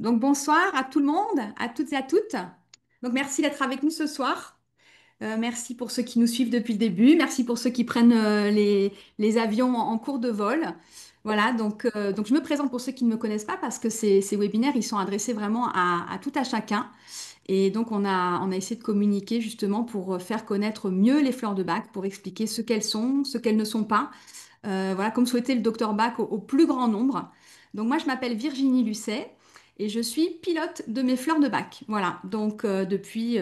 Donc bonsoir à tout le monde, à toutes et à toutes. Donc merci d'être avec nous ce soir. Merci pour ceux qui nous suivent depuis le début. Merci pour ceux qui prennent les avions en cours de vol. Voilà, donc je me présente pour ceux qui ne me connaissent pas parce que ces webinaires, ils sont adressés vraiment à tout à chacun. Et donc on a essayé de communiquer justement pour faire connaître mieux les fleurs de bac, pour expliquer ce qu'elles sont, ce qu'elles ne sont pas. Voilà, comme souhaitait le docteur Bach au plus grand nombre. Donc moi, je m'appelle Virginie Lucet et je suis pilote de mes fleurs de bac. Voilà, donc depuis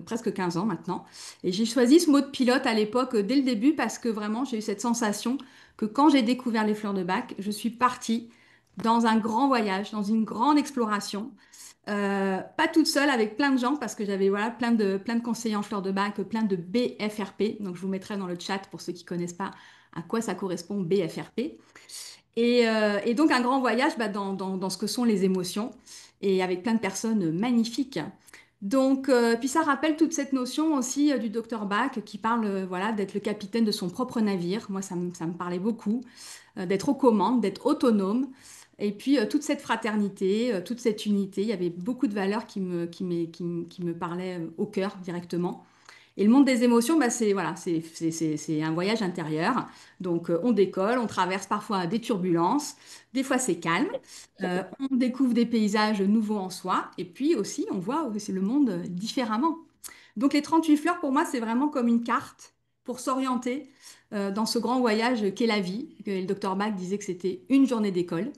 presque 15 ans maintenant. Et j'ai choisi ce mot de pilote à l'époque, dès le début, parce que vraiment, j'ai eu cette sensation que quand j'ai découvert les fleurs de bac, je suis partie dans un grand voyage, dans une grande exploration. Pas toute seule, avec plein de gens, parce que j'avais voilà, plein de conseillers en fleurs de bac, plein de BFRP. Donc je vous mettrai dans le chat pour ceux qui connaissent pas à quoi ça correspond BFRP. Et donc un grand voyage dans ce que sont les émotions et avec plein de personnes magnifiques. Donc, puis ça rappelle toute cette notion aussi du docteur Bach qui parle voilà, d'être le capitaine de son propre navire. Moi, ça me parlait beaucoup, d'être aux commandes, d'être autonome. Et puis toute cette fraternité, toute cette unité, il y avait beaucoup de valeurs qui me parlaient au cœur directement. Et le monde des émotions, bah, c'est voilà, c'est un voyage intérieur. Donc, on décolle, on traverse parfois des turbulences, des fois c'est calme, on découvre des paysages nouveaux en soi, et puis aussi, on voit aussi le monde différemment. Donc, les 38 fleurs, pour moi, c'est vraiment comme une carte pour s'orienter dans ce grand voyage qu'est la vie. Le docteur Bach disait que c'était une journée d'école.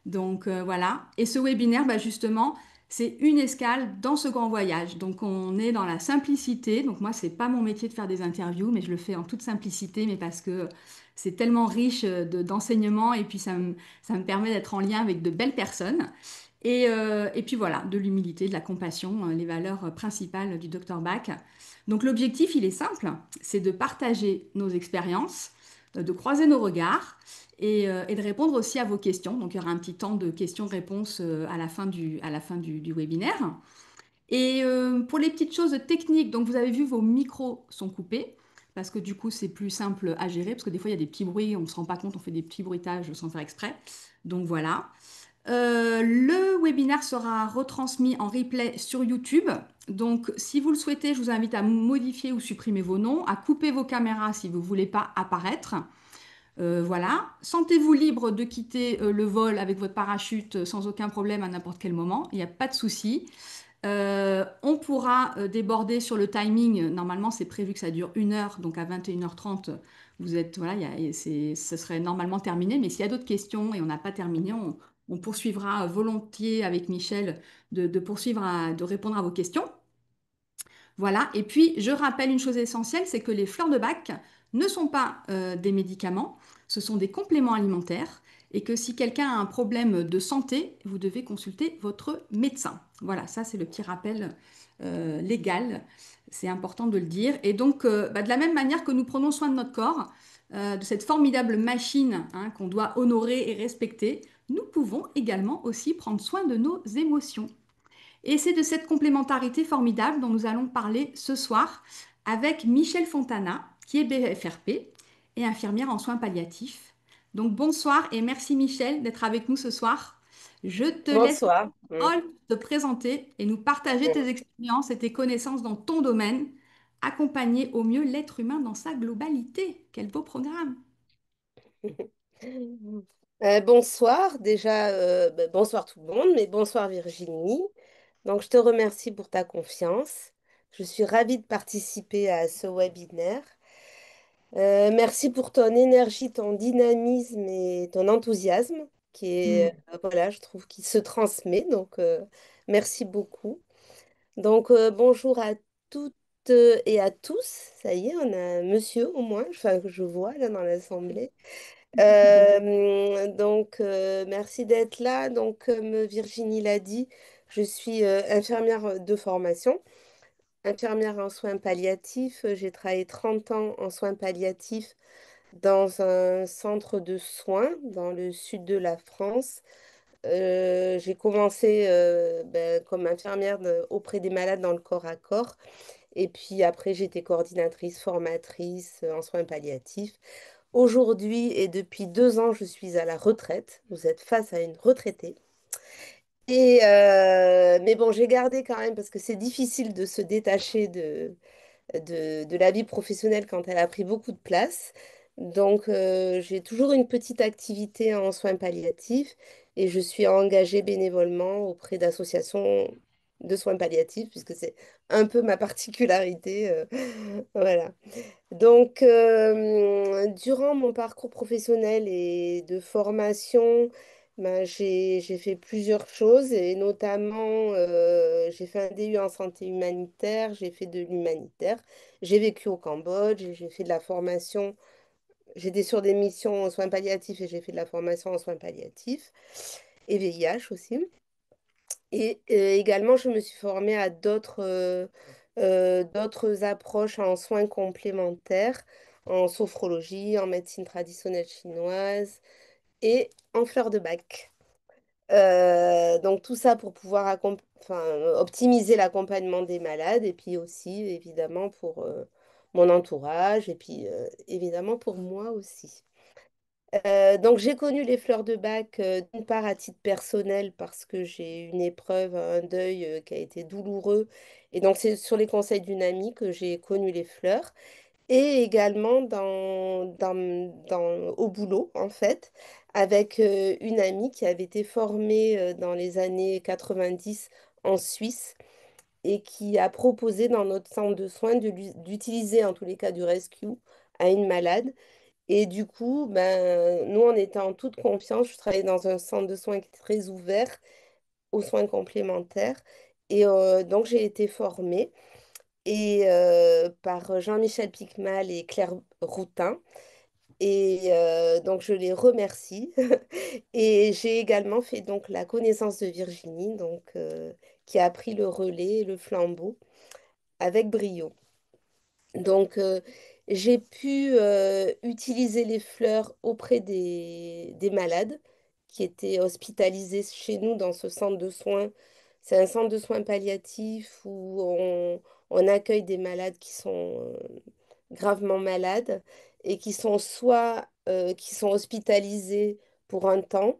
Donc voilà. Et ce webinaire, bah, justement, c'est une escale dans ce grand voyage. Donc on est dans la simplicité. Donc moi, c'est pas mon métier de faire des interviews, mais je le fais en toute simplicité, mais parce que c'est tellement riche d'enseignements et puis ça me permet d'être en lien avec de belles personnes. Et puis voilà, de l'humilité, de la compassion, les valeurs principales du docteur Bach. Donc l'objectif, il est simple, c'est de partager nos expériences, de croiser nos regards et de répondre aussi à vos questions. Donc il y aura un petit temps de questions-réponses à la fin du webinaire. Et pour les petites choses techniques, donc vous avez vu, vos micros sont coupés. Parce que du coup, c'est plus simple à gérer, parce que des fois, il y a des petits bruits, on ne se rend pas compte, on fait des petits bruitages sans faire exprès. Donc voilà. Le webinaire sera retransmis en replay sur YouTube. Donc, si vous le souhaitez, je vous invite à modifier ou supprimer vos noms, à couper vos caméras si vous ne voulez pas apparaître. Voilà. Sentez-vous libre de quitter le vol avec votre parachute sans aucun problème à n'importe quel moment. Il n'y a pas de souci. On pourra déborder sur le timing. Normalement, c'est prévu que ça dure 1 heure. Donc, à 21h30, vous êtes, voilà, ce serait normalement terminé. Mais s'il y a d'autres questions et on n'a pas terminé, on poursuivra volontiers avec Michel de poursuivre, de répondre à vos questions. Voilà. Et puis, je rappelle une chose essentielle, c'est que les fleurs de bac ne sont pas des médicaments, ce sont des compléments alimentaires et que si quelqu'un a un problème de santé, vous devez consulter votre médecin. Voilà, ça c'est le petit rappel légal, c'est important de le dire. Et donc, bah, de la même manière que nous prenons soin de notre corps, de cette formidable machine hein, qu'on doit honorer et respecter, nous pouvons également aussi prendre soin de nos émotions. Et c'est de cette complémentarité formidable dont nous allons parler ce soir avec Michel Fontana, qui est BFRP et infirmière en soins palliatifs. Donc bonsoir et merci Michel d'être avec nous ce soir. Je te laisse Bonsoir. te présenter et nous partager tes expériences et tes connaissances dans ton domaine, accompagner au mieux l'être humain dans sa globalité. Quel beau programme! Bonsoir, déjà, bonsoir tout le monde, mais bonsoir Virginie. Donc, je te remercie pour ta confiance. Je suis ravie de participer à ce webinaire. Merci pour ton énergie, ton dynamisme et ton enthousiasme qui est, voilà, je trouve qu'il se transmet. Donc, merci beaucoup. Donc, bonjour à toutes et à tous. Ça y est, on a un monsieur au moins, enfin, que je vois là dans l'assemblée. Merci d'être là. Donc, comme Virginie l'a dit, je suis infirmière de formation, infirmière en soins palliatifs. J'ai travaillé 30 ans en soins palliatifs dans un centre de soins dans le sud de la France. J'ai commencé comme infirmière auprès des malades dans le corps à corps. Et puis après, j'étais coordinatrice, formatrice en soins palliatifs. Aujourd'hui et depuis 2 ans, je suis à la retraite. Vous êtes face à une retraitée. Mais bon, j'ai gardé quand même, parce que c'est difficile de se détacher de la vie professionnelle quand elle a pris beaucoup de place. Donc, j'ai toujours une petite activité en soins palliatifs et je suis engagée bénévolement auprès d'associations de soins palliatifs, puisque c'est un peu ma particularité. Voilà. Donc, durant mon parcours professionnel et de formation, ben, j'ai fait plusieurs choses et notamment j'ai fait un DU en santé humanitaire, j'ai fait de l'humanitaire, j'ai vécu au Cambodge, et j'ai fait de la formation, j'étais sur des missions en soins palliatifs et j'ai fait de la formation en soins palliatifs et VIH aussi. Et également, je me suis formée à d'autres approches en soins complémentaires, en sophrologie, en médecine traditionnelle chinoise et en fleurs de bac. Donc tout ça pour pouvoir optimiser l'accompagnement des malades et puis aussi évidemment pour mon entourage et puis évidemment pour moi aussi. Donc j'ai connu les fleurs de bac d'une part à titre personnel parce que j'ai eu une épreuve, un deuil qui a été douloureux. Et donc c'est sur les conseils d'une amie que j'ai connu les fleurs. Et également au boulot en fait, avec une amie qui avait été formée dans les années 90 en Suisse et qui a proposé dans notre centre de soins d'utiliser en tous les cas du rescue à une malade. Et du coup, ben, nous, on était en toute confiance. Je travaillais dans un centre de soins qui est très ouvert aux soins complémentaires. Et donc, j'ai été formée par Jean-Michel Picmal et Claire Routin. Et donc, je les remercie. Et j'ai également fait donc la connaissance de Virginie, donc, qui a pris le relais et le flambeau avec brio. Donc, j'ai pu utiliser les fleurs auprès des malades qui étaient hospitalisés chez nous dans ce centre de soins. C'est un centre de soins palliatifs où on accueille des malades qui sont gravement malades et qui sont hospitalisés pour un temps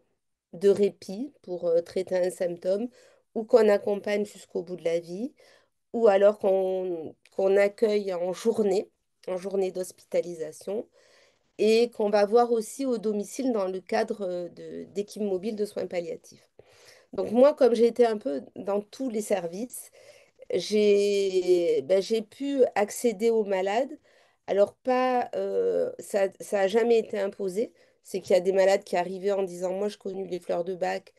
de répit pour traiter un symptôme ou qu'on accompagne jusqu'au bout de la vie ou alors qu'on accueille en journée d'hospitalisation, et qu'on va voir aussi au domicile dans le cadre d'équipes mobiles de soins palliatifs. Donc moi, comme j'ai été un peu dans tous les services, j'ai pu accéder aux malades. Alors pas, ça a jamais été imposé. C'est qu'il y a des malades qui arrivaient en disant, moi, je connais les fleurs de bac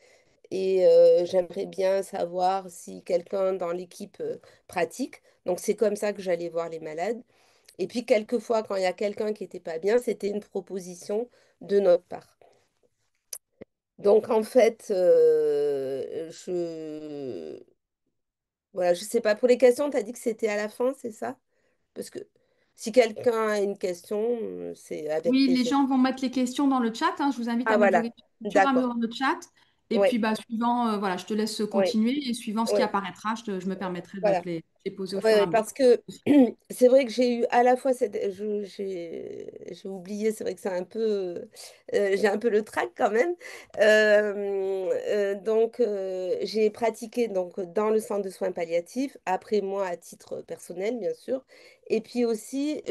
et j'aimerais bien savoir si quelqu'un dans l'équipe pratique. Donc c'est comme ça que j'allais voir les malades. Et puis quelquefois, quand il y a quelqu'un qui n'était pas bien, c'était une proposition de notre part. Donc en fait, voilà, je sais pas, pour les questions, tu as dit que c'était à la fin, c'est ça? Parce que si quelqu'un a une question, c'est avec Oui, les plaisir. gens vont mettre les questions dans le chat, hein. Je vous invite Ah à mettre vos voilà, questions au fur et à mesure d'accord. dans le chat. Et Oui, puis, bah, suivant, voilà, je te laisse oui, continuer. Et suivant ce qui oui. apparaîtra, je me permettrai de Voilà. te les poser au Ouais, fur et ouais, à mesure. parce que c'est vrai que j'ai eu à la fois j'ai oublié, c'est vrai que c'est un peu j'ai un peu le trac quand même. Donc j'ai pratiqué donc dans le centre de soins palliatifs, après moi à titre personnel bien sûr, et puis aussi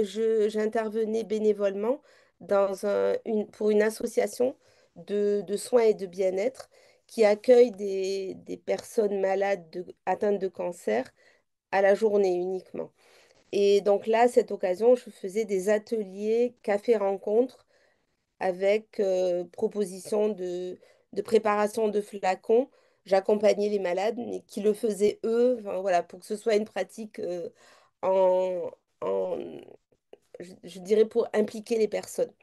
j'intervenais bénévolement pour une association de soins et de bien-être qui accueille des personnes malades atteintes de cancer à la journée uniquement. Et donc là, à cette occasion, je faisais des ateliers café-rencontre avec proposition de préparation de flacons. J'accompagnais les malades, mais qui le faisaient eux, enfin, voilà, pour que ce soit une pratique en, en, je dirais, pour impliquer les personnes.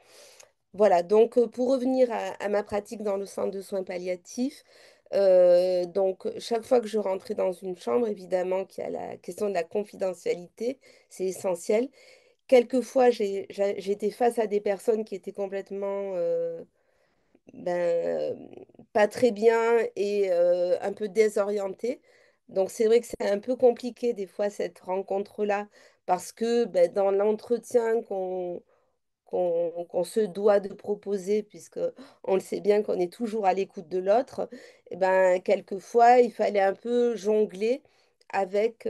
Voilà, donc pour revenir à ma pratique dans le centre de soins palliatifs, donc chaque fois que je rentrais dans une chambre, évidemment qu'il y a la question de la confidentialité, c'est essentiel. Quelquefois, j'étais face à des personnes qui étaient complètement pas très bien et un peu désorientées. Donc c'est vrai que c'est un peu compliqué des fois cette rencontre-là parce que ben, dans l'entretien qu'on se doit de proposer, puisque on le sait bien qu'on est toujours à l'écoute de l'autre, eh ben, quelquefois, il fallait un peu jongler avec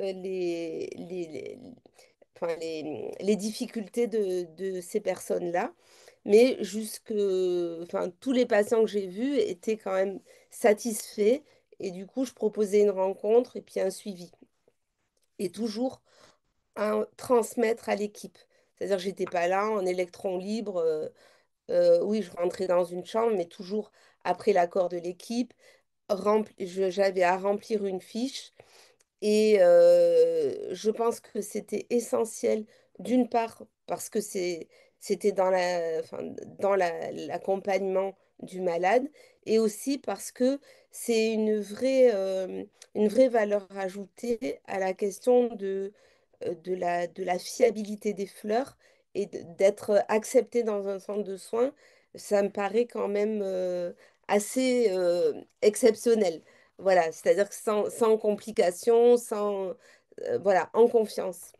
enfin, les difficultés de ces personnes-là. Mais enfin, tous les patients que j'ai vus étaient quand même satisfaits. Et du coup, je proposais une rencontre et puis un suivi. Et toujours transmettre à l'équipe. C'est-à-dire que j'étais pas là en électron libre. Oui, je rentrais dans une chambre, mais toujours après l'accord de l'équipe. J'avais à remplir une fiche et je pense que c'était essentiel, d'une part, parce que c'était enfin, dans l'accompagnement du malade, et aussi parce que c'est une vraie valeur ajoutée à la question de la fiabilité des fleurs et d'être accepté dans un centre de soins. Ça me paraît quand même assez exceptionnel. Voilà, c'est-à-dire que sans complications, voilà, en confiance.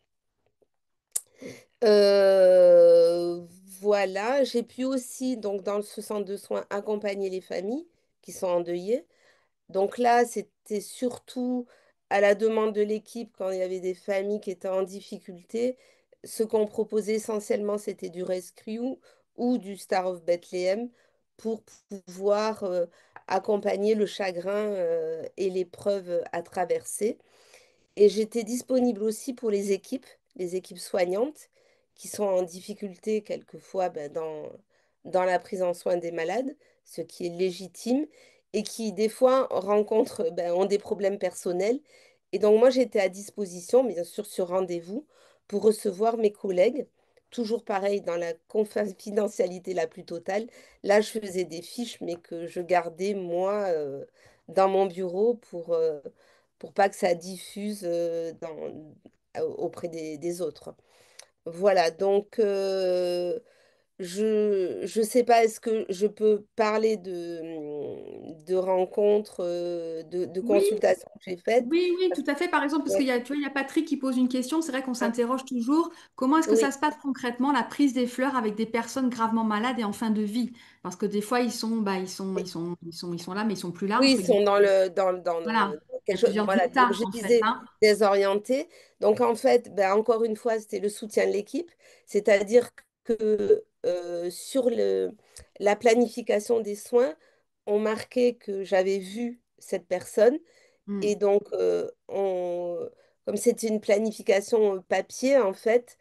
Euh, voilà, j'ai pu aussi, donc dans ce centre de soins, accompagner les familles qui sont endeuillées. Donc là, c'était surtout à la demande de l'équipe quand il y avait des familles qui étaient en difficulté. Ce qu'on proposait essentiellement, c'était du Rescue ou du Star of Bethlehem pour pouvoir accompagner le chagrin et l'épreuve à traverser. Et j'étais disponible aussi pour les équipes soignantes qui sont en difficulté quelquefois ben, dans la prise en soin des malades, ce qui est légitime, et qui des fois rencontrent, ben, ont des problèmes personnels. Et donc moi j'étais à disposition, bien sûr sur rendez-vous, pour recevoir mes collègues. Toujours pareil, dans la confidentialité la plus totale. Là, je faisais des fiches, mais que je gardais, moi, dans mon bureau pour pas que ça diffuse auprès des autres. Voilà, donc je sais pas, est-ce que je peux parler de rencontres, de Oui, consultations que j'ai faites? oui, oui, tout à fait. Par exemple, parce Ouais. qu'il y a, tu vois, il y a Patrick qui pose une question. C'est vrai qu'on Ah, s'interroge toujours. Comment est-ce que ça oui, se passe concrètement, la prise des fleurs avec des personnes gravement malades et en fin de vie? Parce que des fois, ils sont là, mais ils sont plus là, oui, ils entre sont guillemets. dans Voilà. Il y quelque a chose. plusieurs Voilà, donc états, je en fait, disais hein. désorienté. Donc en fait, ben, encore une fois, c'était le soutien de l'équipe, c'est-à-dire que sur la planification des soins, on marquait que j'avais vu cette personne Hmm, et donc, comme c'était une planification papier, en fait,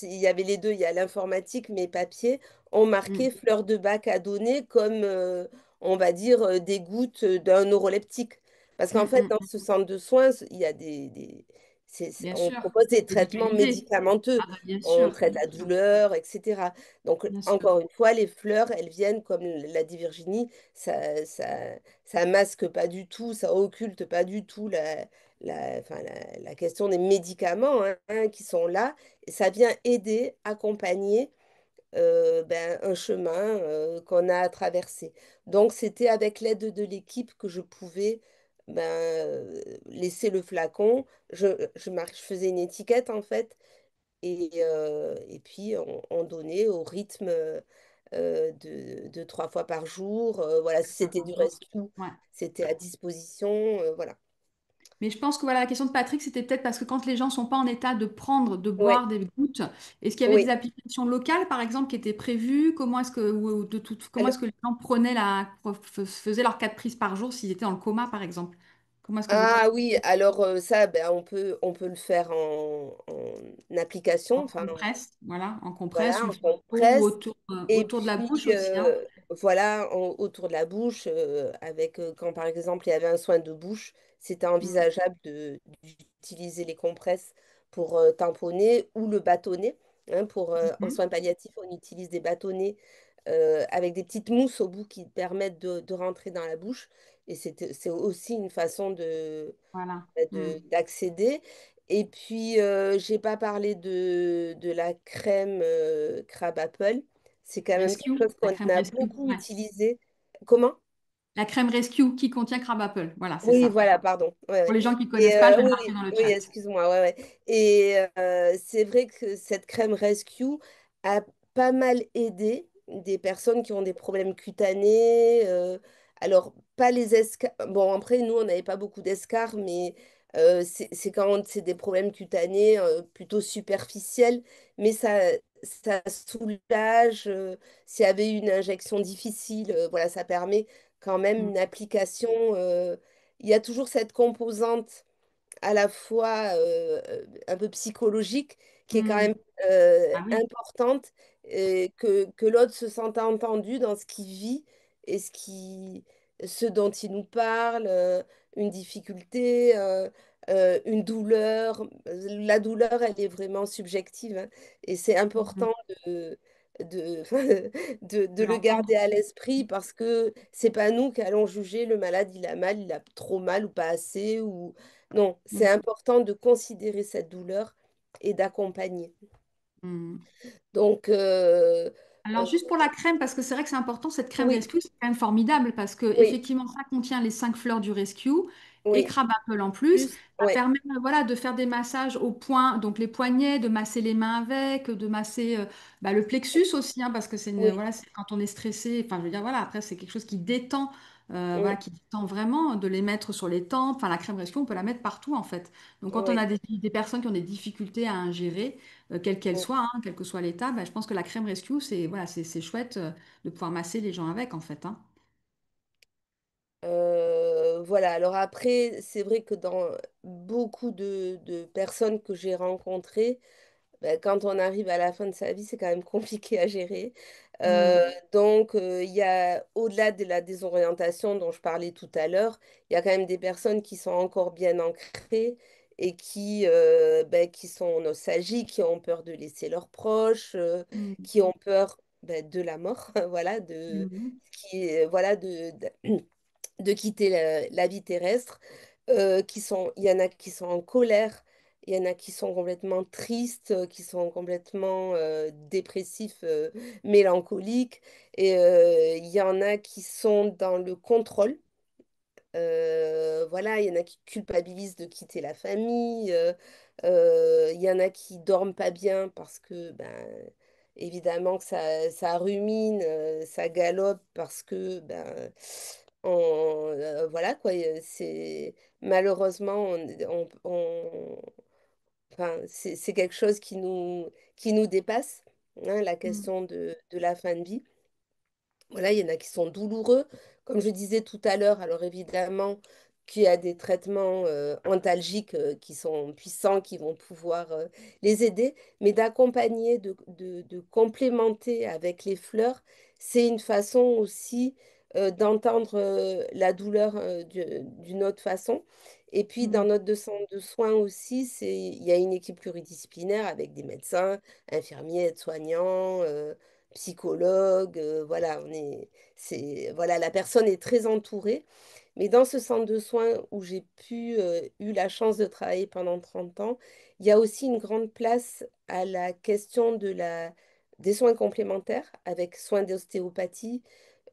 il y avait les deux, il y a l'informatique, mais papier, on marquait hmm, fleur de bac à donner comme, on va dire, des gouttes d'un neuroleptique. Parce qu'en hmm, fait, dans ce centre de soins, il y a bien on sûr. propose des traitements Médicalisé. médicamenteux. Ah, bah, bien On sûr, traite bien la sûr, douleur, etc. Donc, bien sûr. encore une fois, les fleurs, elles viennent, comme l'a dit Virginie, ça masque pas du tout, ça occulte pas du tout enfin, la question des médicaments hein, qui sont là. Et ça vient aider, accompagner ben, un chemin qu'on a à traverser. Donc, c'était avec l'aide de l'équipe que je pouvais ben, laisser le flacon. Je faisais une étiquette en fait et puis on donnait au rythme de 3 fois par jour. Voilà, si Fois c'était par du jour. rescue, Ouais. c'était à disposition. Voilà. Mais je pense que voilà, la question de Patrick, c'était peut-être parce que quand les gens sont pas en état de prendre, de Ouais, boire des gouttes, est-ce qu'il y avait des oui. applications locales, par exemple, qui étaient prévues? Comment est-ce que les gens prenaient faisaient leur 4 prises par jour s'ils étaient dans le coma, par exemple? Comment est-ce que vous Ah oui, alors ça, ben, on peut le faire en application, en enfin, compresse, voilà, en compresse, voilà, une en peau compresse. Et autour de la puis, bouche aussi, hein. voilà, autour de la bouche, avec, quand par exemple il y avait un soin de bouche, c'était Mm, envisageable d'utiliser les compresses pour tamponner ou le bâtonnet. Hein, en mhm, soins palliatifs, on utilise des bâtonnets avec des petites mousses au bout qui permettent de rentrer dans la bouche. Et c'est aussi une façon voilà. d'accéder. Et puis, j'ai pas parlé de la crème crabe apple. C'est quand même quelque Rescue, chose la qu'on crème a Rescue, beaucoup ouais. utilisé. Comment? La crème Rescue qui contient crabe apple, voilà, c'est Oui, ça. voilà, pardon. Ouais, Pour ouais. les gens qui ne Et connaissent pas, je vais le oui, marquer dans le oui, chat. excuse-moi. Ouais, ouais. Et c'est vrai que cette crème Rescue a pas mal aidé des personnes qui ont des problèmes cutanés. Alors, pas les escarres. Bon, après, nous, on n'avait pas beaucoup d'escarres, mais c'est quand c'est des problèmes cutanés plutôt superficiels. Mais ça soulage. S'il y avait une injection difficile, voilà, ça permet quand même Mm, une application. Il y a toujours cette composante à la fois un peu psychologique, qui est quand mm. même Ah oui. importante, que l'autre se sente entendu dans ce qu'il vit et ce dont il nous parle, une difficulté, une douleur. La douleur, elle est vraiment subjective, hein, et c'est Mhm. important de, de De le l'entendre garder à aussi. l'esprit parce que c'est pas nous qui allons juger le malade, il a mal, il a trop mal ou pas assez, ou non, c'est Mm, important de considérer cette douleur et d'accompagner. mm. Donc, Alors, euh, juste pour la crème, parce que c'est vrai que c'est important, cette crème oui, Rescue, c'est quand même formidable parce que oui, effectivement, ça contient les 5 fleurs du Rescue et oui, Crab Apple en plus. plus, Ça ouais, permet voilà, de faire des massages au point, donc les poignets, de masser les mains avec, de masser le plexus aussi, hein, parce que oui, voilà, c'est quand on est stressé, enfin, je veux dire, voilà, après, c'est quelque chose qui détend, mm, voilà, qui détend vraiment, de les mettre sur les tempes. Enfin, la crème Rescue, on peut la mettre partout en fait. Donc, quand on oui, a des personnes qui ont des difficultés à ingérer, quelle qu'elle mm. soit, hein, quel que soit l'état, bah, je pense que la crème Rescue, c'est voilà, c'est chouette de pouvoir masser les gens avec, en fait, hein. Voilà, alors après, c'est vrai que dans beaucoup de personnes que j'ai rencontrées, ben, quand on arrive à la fin de sa vie, c'est quand même compliqué à gérer. Euh, Mm, donc, il y a, au-delà de la désorientation dont je parlais tout à l'heure, il y a quand même des personnes qui sont encore bien ancrées et qui sont nostalgiques, qui ont peur de laisser leurs proches, mm, qui ont peur de la mort, voilà, mm, voilà, de quitter la vie terrestre, il y en a qui sont en colère, il y en a qui sont complètement tristes, qui sont complètement dépressifs, mélancoliques, et il y en a qui sont dans le contrôle. Voilà, il y en a qui culpabilisent de quitter la famille, il y en a qui dorment pas bien parce que, ben, évidemment que ça rumine, ça galope parce que, ben, voilà quoi, c'est malheureusement, enfin, c'est quelque chose qui nous dépasse, hein, la mm, question de la fin de vie. Voilà, il y en a qui sont douloureux, comme je disais tout à l'heure. Alors évidemment qu'il y a des traitements antalgiques qui sont puissants, qui vont pouvoir les aider, mais d'accompagner, de complémenter avec les fleurs, c'est une façon aussi d'entendre la douleur d'une autre façon. Et puis dans mm, notre centre de soins aussi, il y a une équipe pluridisciplinaire avec des médecins, infirmiers, aides-soignants. Psychologue, voilà, voilà, la personne est très entourée. Mais dans ce centre de soins où j'ai eu la chance de travailler pendant 30 ans, il y a aussi une grande place à la question des soins complémentaires, avec soins d'ostéopathie,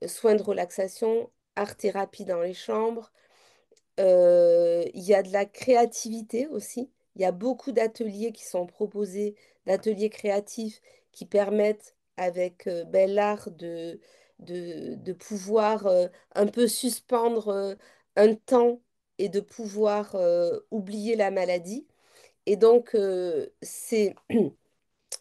soins de relaxation, art-thérapie dans les chambres, il y a de la créativité aussi. Il y a beaucoup d'ateliers qui sont proposés, d'ateliers créatifs qui permettent, avec l'art, de pouvoir un peu suspendre un temps et de pouvoir oublier la maladie. Et donc,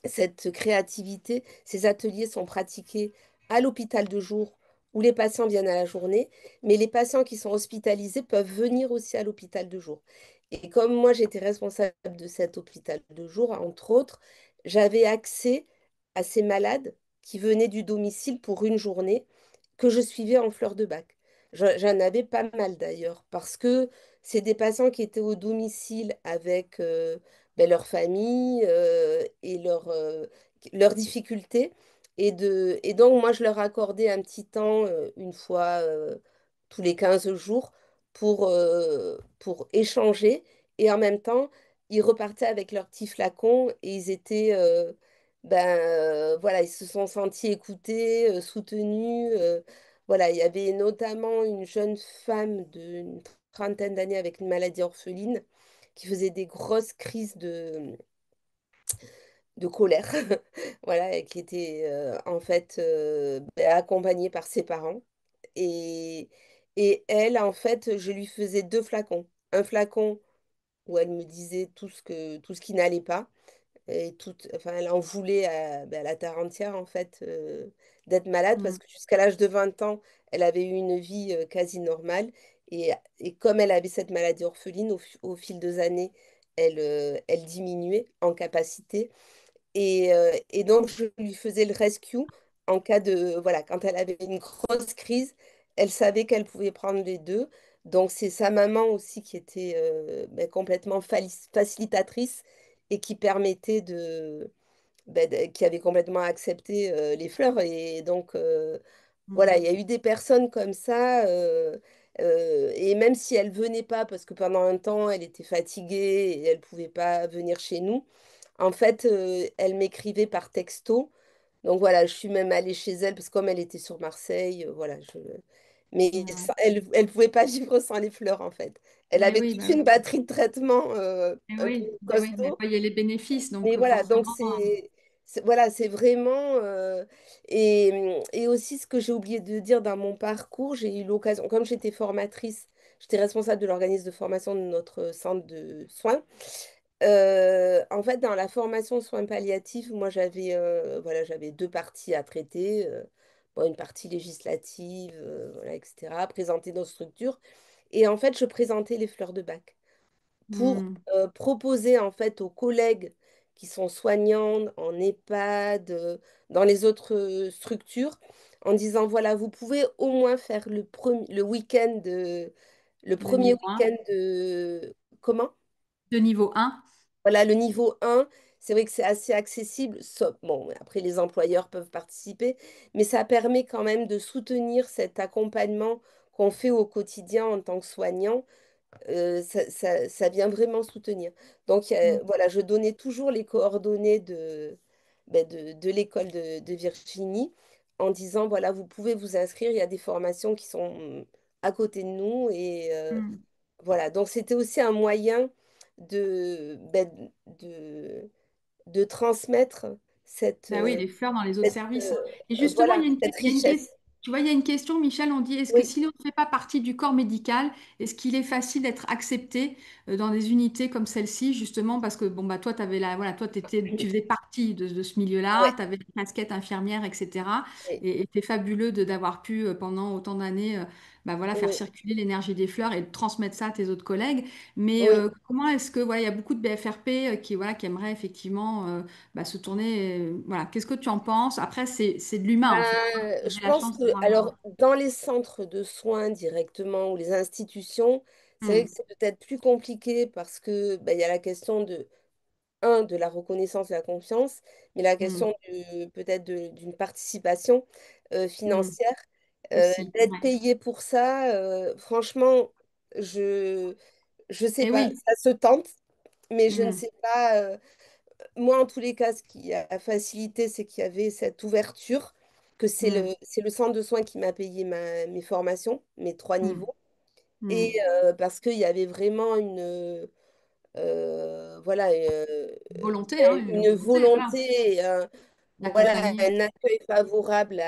cette créativité, ces ateliers sont pratiqués à l'hôpital de jour où les patients viennent à la journée, mais les patients qui sont hospitalisés peuvent venir aussi à l'hôpital de jour. Et comme moi, j'étais responsable de cet hôpital de jour, entre autres, j'avais accès à ces malades qui venaient du domicile pour une journée que je suivais en fleurs de bac. J'en avais pas mal d'ailleurs, parce que c'est des patients qui étaient au domicile avec leur famille et leurs difficultés. Et donc, moi, je leur accordais un petit temps, une fois tous les 15 jours, pour échanger. Et en même temps, ils repartaient avec leurs petits flacons et ils étaient, voilà, ils se sont sentis écoutés, soutenus. Voilà, il y avait notamment une jeune femme d'une trentaine d'années avec une maladie orpheline qui faisait des grosses crises de colère, voilà, et qui était en fait accompagnée par ses parents. Et, et elle, en fait, je lui faisais deux flacons. Un flacon où elle me disait tout ce qui n'allait pas. Et tout, enfin, elle en voulait à la terre entière, en fait, d'être malade, parce mm, que jusqu'à l'âge de 20 ans, elle avait eu une vie quasi normale. Et comme elle avait cette maladie orpheline, au fil des années, elle diminuait en capacité. Et donc, je lui faisais le rescue en cas de... Voilà, quand elle avait une grosse crise, elle savait qu'elle pouvait prendre les deux. Donc, c'est sa maman aussi qui était complètement facilitatrice et qui permettait qui avait complètement accepté les fleurs. Et donc, voilà, il mm, y a eu des personnes comme ça. Et même si elle venait pas, parce que pendant un temps, elle était fatiguée et elle pouvait pas venir chez nous, en fait, elle m'écrivait par texto. Donc voilà, je suis même allée chez elle parce que comme elle était sur Marseille, voilà, mais mm. elle pouvait pas vivre sans les fleurs en fait. Elle Eh avait oui, toute bah une oui. batterie de traitement Eh un peu oui, eh oui, mais elle costaud. voyait les bénéfices, Mais donc voilà, donc forcément. voilà, c'est vraiment et aussi ce que j'ai oublié de dire dans mon parcours, j'ai eu l'occasion, comme j'étais formatrice, j'étais responsable de l'organisme de formation de notre centre de soins. En fait, dans la formation soins palliatifs, moi j'avais voilà, j'avais deux parties à traiter, bon, une partie législative, voilà, etc., présenter nos structures. Et en fait, je présentais les fleurs de bac pour Mm. proposer en fait aux collègues qui sont soignants en EHPAD, dans les autres structures, en disant voilà, vous pouvez au moins faire le week-end le De premier niveau 1. week-end de comment? De niveau 1. Voilà, le niveau 1, c'est vrai que c'est assez accessible. Bon, après, les employeurs peuvent participer, mais ça permet quand même de soutenir cet accompagnement qu'on fait au quotidien en tant que soignant. Ça vient vraiment soutenir. Donc, Mm. voilà, je donnais toujours les coordonnées de l'école de Virginie en disant, voilà, vous pouvez vous inscrire, il y a des formations qui sont à côté de nous. Et Mm. voilà, donc c'était aussi un moyen de, ben, de, de transmettre cette, Bah oui, les fleurs dans les autres cette, services. Et justement, voilà, cette il y a une richesse. tu vois, il y a une question, Michel, on dit, est-ce que Oui, si l'on ne fait pas partie du corps médical, est-ce qu'il est facile d'être accepté dans des unités comme celle-ci, justement, parce que bon, bah, toi, voilà, toi, tu faisais partie de ce milieu-là, ouais, tu avais une casquette infirmière, etc. oui, Et c'est fabuleux d'avoir pu, pendant autant d'années, bah, voilà, faire oui, circuler l'énergie des fleurs et de transmettre ça à tes autres collègues. Mais oui. comment est-ce que, voilà, il y a beaucoup de BFRP qui, voilà, qui aimeraient effectivement bah, se tourner. Voilà, qu'est-ce que tu en penses? Après, c'est de l'humain en fait. J'ai Je la pense chance que, d'avoir. alors, dans les centres de soins directement ou les institutions, c'est vrai Hmm, que c'est peut-être plus compliqué parce que il y a la question de la reconnaissance de la confiance, mais la hmm, question peut-être d'une participation hmm. financière, Aussi. d'être Ouais. payé pour ça, franchement, je je sais Et pas, oui. ça se tente, mais je ne Hmm, sais pas. Moi, en tous les cas, ce qui a facilité, c'est qu'il y avait cette ouverture, que hmm, c'est le centre de soins qui m'a payé mes formations, mes trois hmm, niveaux, et hmm. parce qu'il y avait vraiment voilà, Volonté, hein, une une volonté, voilà, volonté, voilà, d'accompagner. un accueil favorable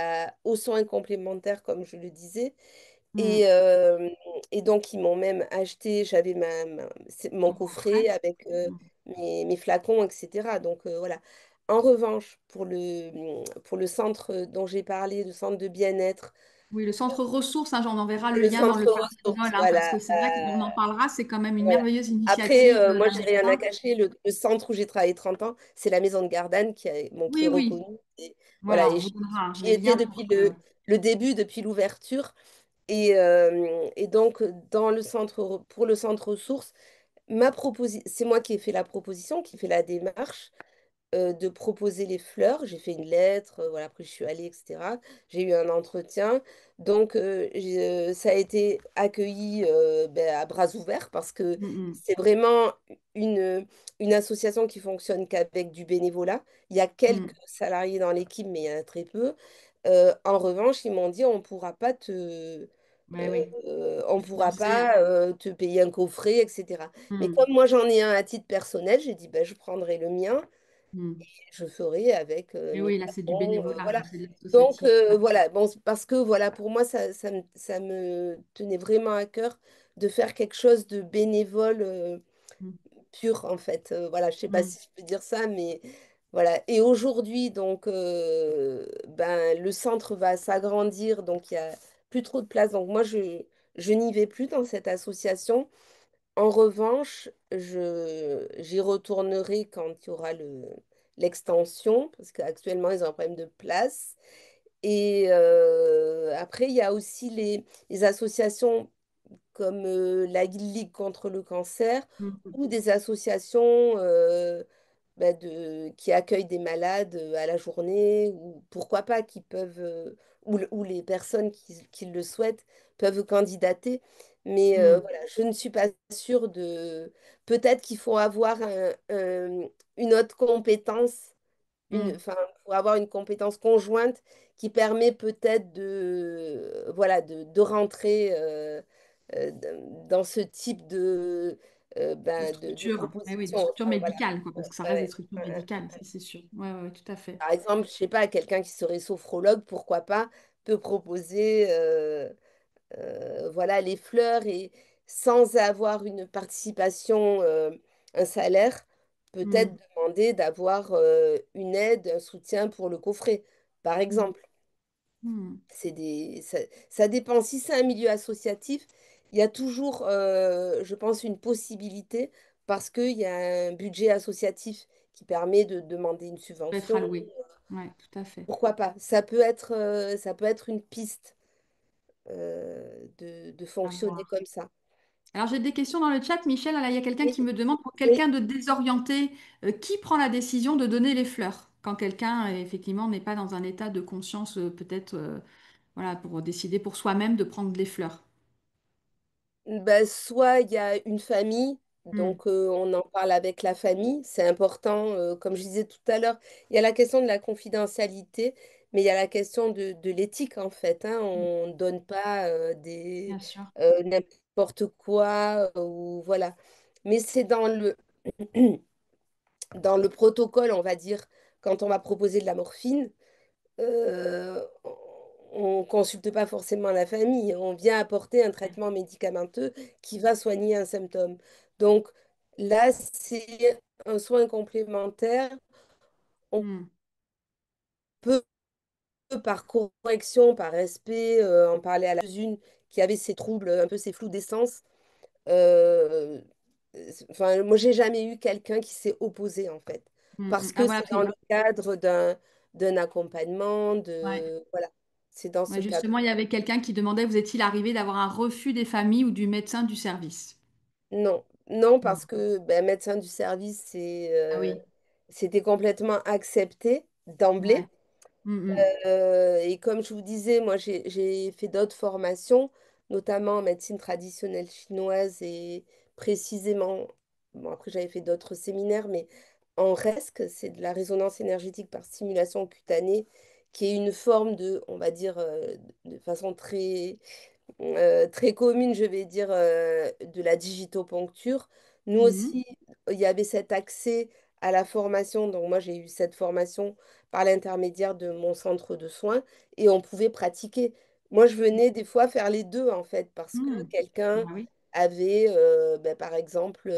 aux soins complémentaires, comme je le disais. Hmm. Et, donc, ils m'ont même acheté, j'avais mon Ton coffret coffret. avec Hmm. mes flacons, etc. Donc, voilà. En revanche, pour le centre dont j'ai parlé, le centre de bien-être, Oui, le centre ressources, hein, j'en enverra le le lien dans centre le ressources, participant, hein, parce voilà. que c'est vrai qu'on en parlera, c'est quand même une Voilà. merveilleuse Après, initiative moi, j'ai rien à d'Alexa. cacher. Le centre où j'ai travaillé 30 ans, c'est la maison de Gardanne qui Oui, est oui, reconnue. Et, voilà, voilà, et on vous donnera j'y les étais liens pour depuis que. le début, depuis l'ouverture. Et donc, pour le centre ressources, c'est moi qui ai fait la proposition, qui fait la démarche de proposer les fleurs. J'ai fait une lettre, voilà, après je suis allée, etc. J'ai eu un entretien. Donc, ça a été accueilli à bras ouverts parce que Hmm, hmm, c'est vraiment une, une association qui fonctionne qu'avec du bénévolat. Il y a quelques hmm. salariés dans l'équipe, mais il y en a très peu. En revanche, ils m'ont dit, Ouais, oui, on te pourra financer. pas te payer un coffret, etc. Mais Hmm, comme moi j'en ai un à titre personnel, j'ai dit ben, je prendrai le mien Mm. Je ferai avec Et mes oui, là, c'est du parents, bénévolat, voilà. là, c'est de Donc l'associatif. Ouais. voilà, bon, parce que voilà, pour moi, ça me tenait vraiment à cœur de faire quelque chose de bénévole Mm. pur, en fait. Voilà, je sais pas Mm. si je peux dire ça, mais voilà. Et aujourd'hui, donc, ben, le centre va s'agrandir, donc il y a plus trop de place. Donc moi, je n'y vais plus dans cette association. En revanche, j'y retournerai quand il y aura l'extension, parce qu'actuellement, ils ont un problème de place. Et après, il y a aussi les associations comme la Ligue contre le cancer Mm. ou des associations ben, qui accueillent des malades à la journée ou pourquoi pas, qui peuvent, ou les personnes qui le souhaitent peuvent candidater. Mais Mm. voilà, je ne suis pas sûre de... Peut-être qu'il faut avoir une autre compétence Mm. enfin, pour avoir une compétence conjointe qui permet peut-être de, voilà, de rentrer dans ce type De de structure, eh oui, de proposition. structure Enfin, voilà. médicale, quoi, parce que ça reste des Ouais, structures ouais. médicales, ça c'est sûr. Ouais, ouais, ouais, tout à fait. Par exemple, je sais pas, quelqu'un qui serait sophrologue, pourquoi pas, peut proposer voilà, les fleurs et sans avoir une participation, un salaire, peut-être Mm. demander d'avoir une aide, un soutien pour le coffret, par Mm. exemple. Mm. Ça dépend. Si c'est un milieu associatif, il y a toujours, je pense, une possibilité parce qu'il y a un budget associatif qui permet de demander une Peut être subvention. alloué. Ouais, tout à fait. Pourquoi pas? Ça peut être une piste de À fonctionner voir. comme ça. Alors j'ai des questions dans le chat, Michel. Là, il y a quelqu'un Oui, qui me demande pour oui. quelqu'un de désorienté, qui prend la décision de donner les fleurs quand quelqu'un, effectivement, n'est pas dans un état de conscience, peut-être, voilà, pour décider pour soi-même de prendre les fleurs. Ben, soit il y a une famille, Hmm. donc on en parle avec la famille, c'est important, comme je disais tout à l'heure, il y a la question de la confidentialité, mais il y a la question de l'éthique en fait, hein. Hmm. On ne donne pas Bien sûr. n'importe quoi, ou voilà. Mais c'est dans le protocole, on va dire, quand on va proposer de la morphine. euh, on ne consulte pas forcément la famille, on vient apporter un traitement médicamenteux qui va soigner un symptôme. Donc là, c'est un soin complémentaire. On Hmm. peut, par correction, par respect, en parler à la une qui avait ses troubles, un peu ses flous d'essence. Euh, enfin, moi, j'ai jamais eu quelqu'un qui s'est opposé, en fait, Hmm. Hmm. parce Ah que voilà, c'est dans le cadre d'un accompagnement, ouais. voilà, c'est dans ce Ouais, cadre. justement, il y avait quelqu'un qui demandait, vous est-il arrivé d'avoir un refus des familles ou du médecin du service? Non, non, Non. parce que ben, médecin du service, Ah oui. c'était complètement accepté Ouais. d'emblée. Hmm. Hmm. Et comme je vous disais, moi, j'ai fait d'autres formations, notamment en médecine traditionnelle chinoise et précisément, bon, après j'avais fait d'autres séminaires, mais en RESC, c'est de la résonance énergétique par stimulation cutanée, qui est une forme de, on va dire, de façon très commune, je vais dire, de la digitoponcture. Nous Hmm. aussi, il y avait cet accès à la formation. Donc moi, j'ai eu cette formation par l'intermédiaire de mon centre de soins et on pouvait pratiquer. Moi, je venais des fois faire les deux, en fait, parce que Hmm. quelqu'un Bah oui. avait, ben, par exemple,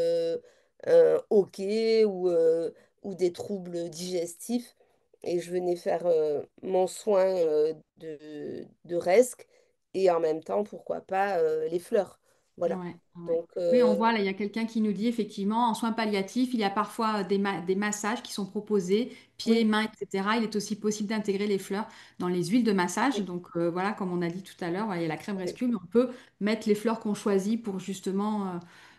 un hoquet ou des troubles digestifs. Et je venais faire mon soin de resc et en même temps, pourquoi pas, les fleurs. Voilà. Ouais, ouais. Donc, Oui, on voit là, il y a quelqu'un qui nous dit effectivement, en soins palliatifs, il y a parfois des massages qui sont proposés, pieds, oui, mains, etc. Il est aussi possible d'intégrer les fleurs dans les huiles de massage. oui, Donc voilà, comme on a dit tout à l'heure, voilà, il y a la crème oui, rescue, mais on peut mettre les fleurs qu'on choisit pour justement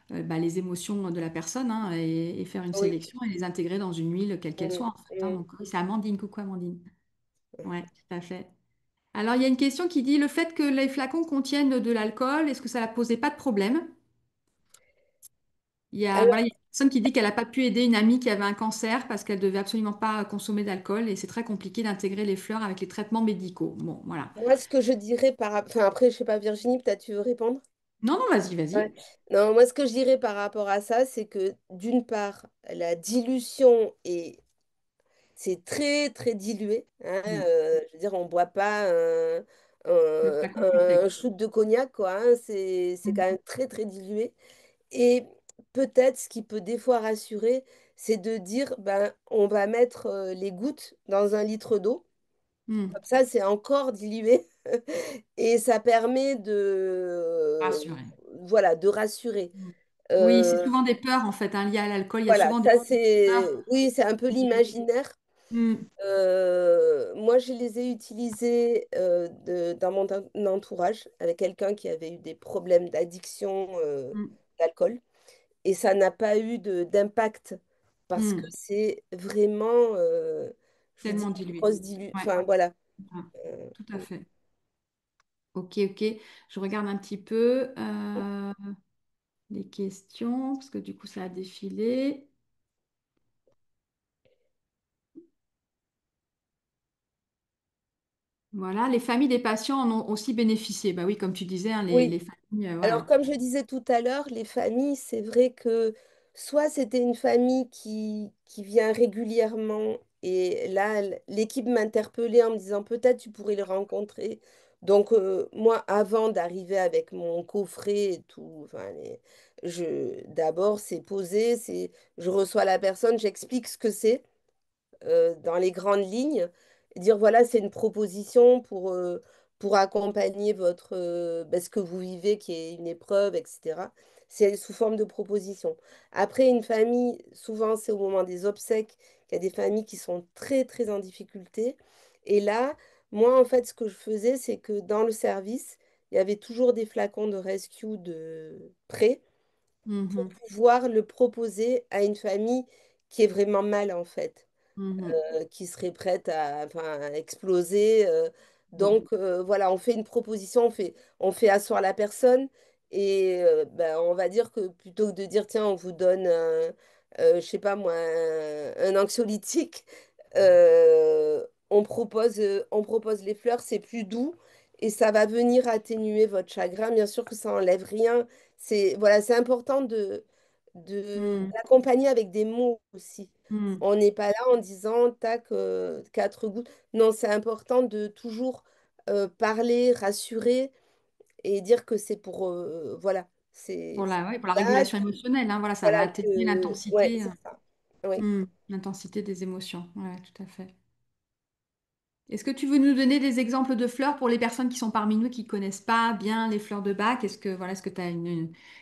bah, les émotions de la personne, hein, et faire une oui. sélection et les intégrer dans une huile, quelle qu'elle Mm, soit en fait, hein. mm. Donc oui, c'est Amandine. Coucou Amandine. Ouais, tout à fait. Alors il y a une question qui dit, le fait que les flacons contiennent de l'alcool, est-ce que ça ne posait pas de problème? Voilà, il y a une personne qui dit qu'elle n'a pas pu aider une amie qui avait un cancer parce qu'elle devait absolument pas consommer d'alcool et c'est très compliqué d'intégrer les fleurs avec les traitements médicaux. Bon, voilà. Moi, ce que je dirais enfin, après, je sais pas, Virginie, peut-être tu veux répondre? Non, non, vas-y, Ouais. vas-y. Non, moi, ce que je dirais par rapport à ça, c'est que d'une part, la dilution est c'est très, très dilué, hein, Mm. je veux dire, on ne boit pas Le flacon complet. un shoot de cognac, quoi, hein, c'est quand Mm. même très, très dilué. Et peut-être ce qui peut des fois rassurer, c'est de dire, ben, on va mettre les gouttes dans 1 litre d'eau. Mm. Comme ça, c'est encore dilué. Et ça permet Rassuré. voilà, de rassurer. Mm. Oui, c'est Euh, souvent des peurs en fait, hein, liées à l'alcool. Il y a voilà, souvent des ça peurs. c'est, oui, c'est un peu Liées. l'imaginaire. Mm. Moi, je les ai utilisés dans mon entourage avec quelqu'un qui avait eu des problèmes d'addiction Mm. d'alcool. Et ça n'a pas eu d'impact parce que Mm. c'est vraiment, je vous dis, Tellement une dilué. grosse dilution. Ouais, Enfin, voilà. ouais, Euh, tout à fait. Ok, ok. Je regarde un petit peu les questions, parce que du coup, ça a défilé. Voilà, les familles des patients en ont aussi bénéficié. Bah oui, comme tu disais, hein, oui. les familles, Alors, voilà. comme je disais tout à l'heure, les familles, c'est vrai que soit c'était une famille qui vient régulièrement, et là, l'équipe m'interpellait en me disant peut-être tu pourrais le rencontrer. Donc, moi, avant d'arriver avec mon coffret et tout, enfin, d'abord, c'est posé, je reçois la personne, j'explique ce que c'est dans les grandes lignes, dire voilà, c'est une proposition pour accompagner ce que vous vivez, qui est une épreuve, etc. C'est sous forme de proposition. Après, une famille, souvent c'est au moment des obsèques, qu'il y a des familles qui sont très, très en difficulté. Et là, moi, en fait, ce que je faisais, c'est que dans le service, il y avait toujours des flacons de rescue de prêt pour Mhm, pouvoir le proposer à une famille qui est vraiment mal, en fait mhm, qui serait prête à, enfin, à exploser. mhm. Donc voilà, on fait une proposition, on fait asseoir la personne et ben, on va dire que plutôt que de dire tiens, on vous donne, je sais pas moi, un anxiolytique, on propose les fleurs, c'est plus doux. Et ça va venir atténuer votre chagrin. Bien sûr que ça enlève rien. Voilà, c'est important Mhm, d'accompagner avec des mots aussi. mhm. On n'est pas là en disant, tac, 4 gouttes. Non, c'est important de toujours parler, rassurer et dire que c'est pour, voilà, c'est Ouais, pour la là, régulation émotionnelle, hein, voilà, ça va voilà, atténuer ouais, l'intensité, c'est ça. Oui. l'intensité des émotions. Ouais, tout à fait. Est-ce que tu veux nous donner des exemples de fleurs pour les personnes qui sont parmi nous qui connaissent pas bien les fleurs de Bach? Est-ce que tu as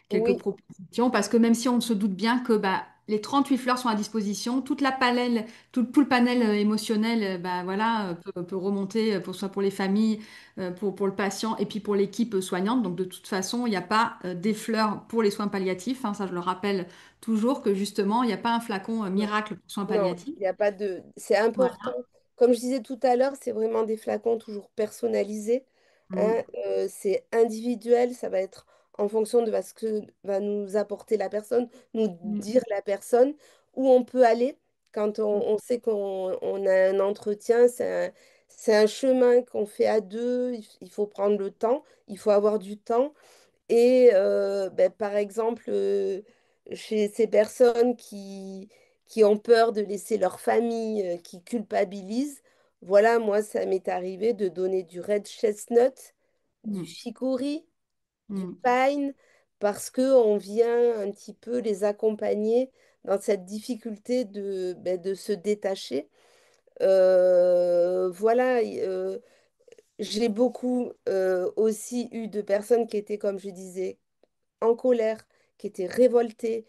quelques Oui, propositions? Parce que même si on se doute bien que bah, les 38 fleurs sont à disposition, toute la panel, tout le panel émotionnel bah, voilà, peut remonter, soit pour les familles, pour le patient et puis pour l'équipe soignante. Donc de toute façon, il n'y a pas des fleurs pour les soins palliatifs, hein. Ça, je le rappelle toujours que justement, il n'y a pas un flacon non. miracle pour soins Non, palliatifs. il n'y a pas de. C'est important. Voilà. Comme je disais tout à l'heure, c'est vraiment des flacons toujours personnalisés, Mm, hein. C'est individuel, ça va être en fonction de ce que va nous apporter la personne, nous mm, dire la personne, où on peut aller quand on sait qu'on a un entretien. C'est un chemin qu'on fait à deux, il faut prendre le temps, il faut avoir du temps. Et ben, par exemple, chez ces personnes qui ont peur de laisser leur famille, qui culpabilisent, voilà, moi, ça m'est arrivé de donner du red chestnut, du mm, chicory, du mm. pine, parce qu'on vient un petit peu les accompagner dans cette difficulté de se détacher. Voilà, j'ai beaucoup aussi eu de personnes qui étaient, comme je disais, en colère, qui étaient révoltés,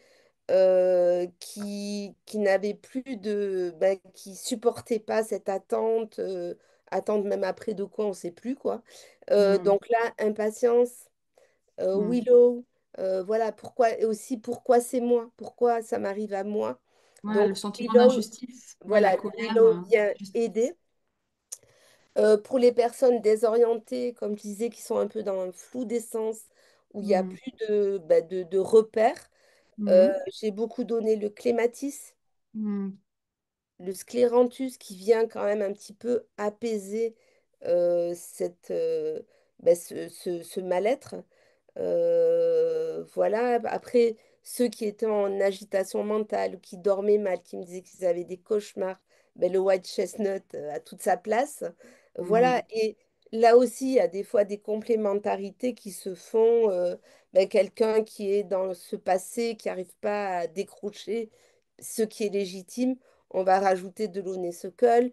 qui n'avaient plus qui supportaient pas cette attente, attente même après de quoi, on sait plus quoi. Mm, Donc là, impatience, mm. Willow, voilà, pourquoi, et aussi pourquoi c'est moi, pourquoi ça m'arrive à moi. Voilà, Donc le sentiment Willow, d'injustice, ouais, la voilà, colère, Willow vient justice. aider. Pour les personnes désorientées, comme je disais, qui sont un peu dans un flou d'essence, où il n'y a Mm, plus de repères, mm, j'ai beaucoup donné le clématis, mm, le scléranthus, qui vient quand même un petit peu apaiser ce mal-être. Voilà. Après, ceux qui étaient en agitation mentale ou qui dormaient mal, qui me disaient qu'ils avaient des cauchemars, ben, le white chestnut a toute sa place. Voilà, Mhm. et là aussi, il y a des fois des complémentarités qui se font. Ben, quelqu'un qui est dans ce passé, qui n'arrive pas à décrocher ce qui est légitime, on va rajouter de l'honeysuckle,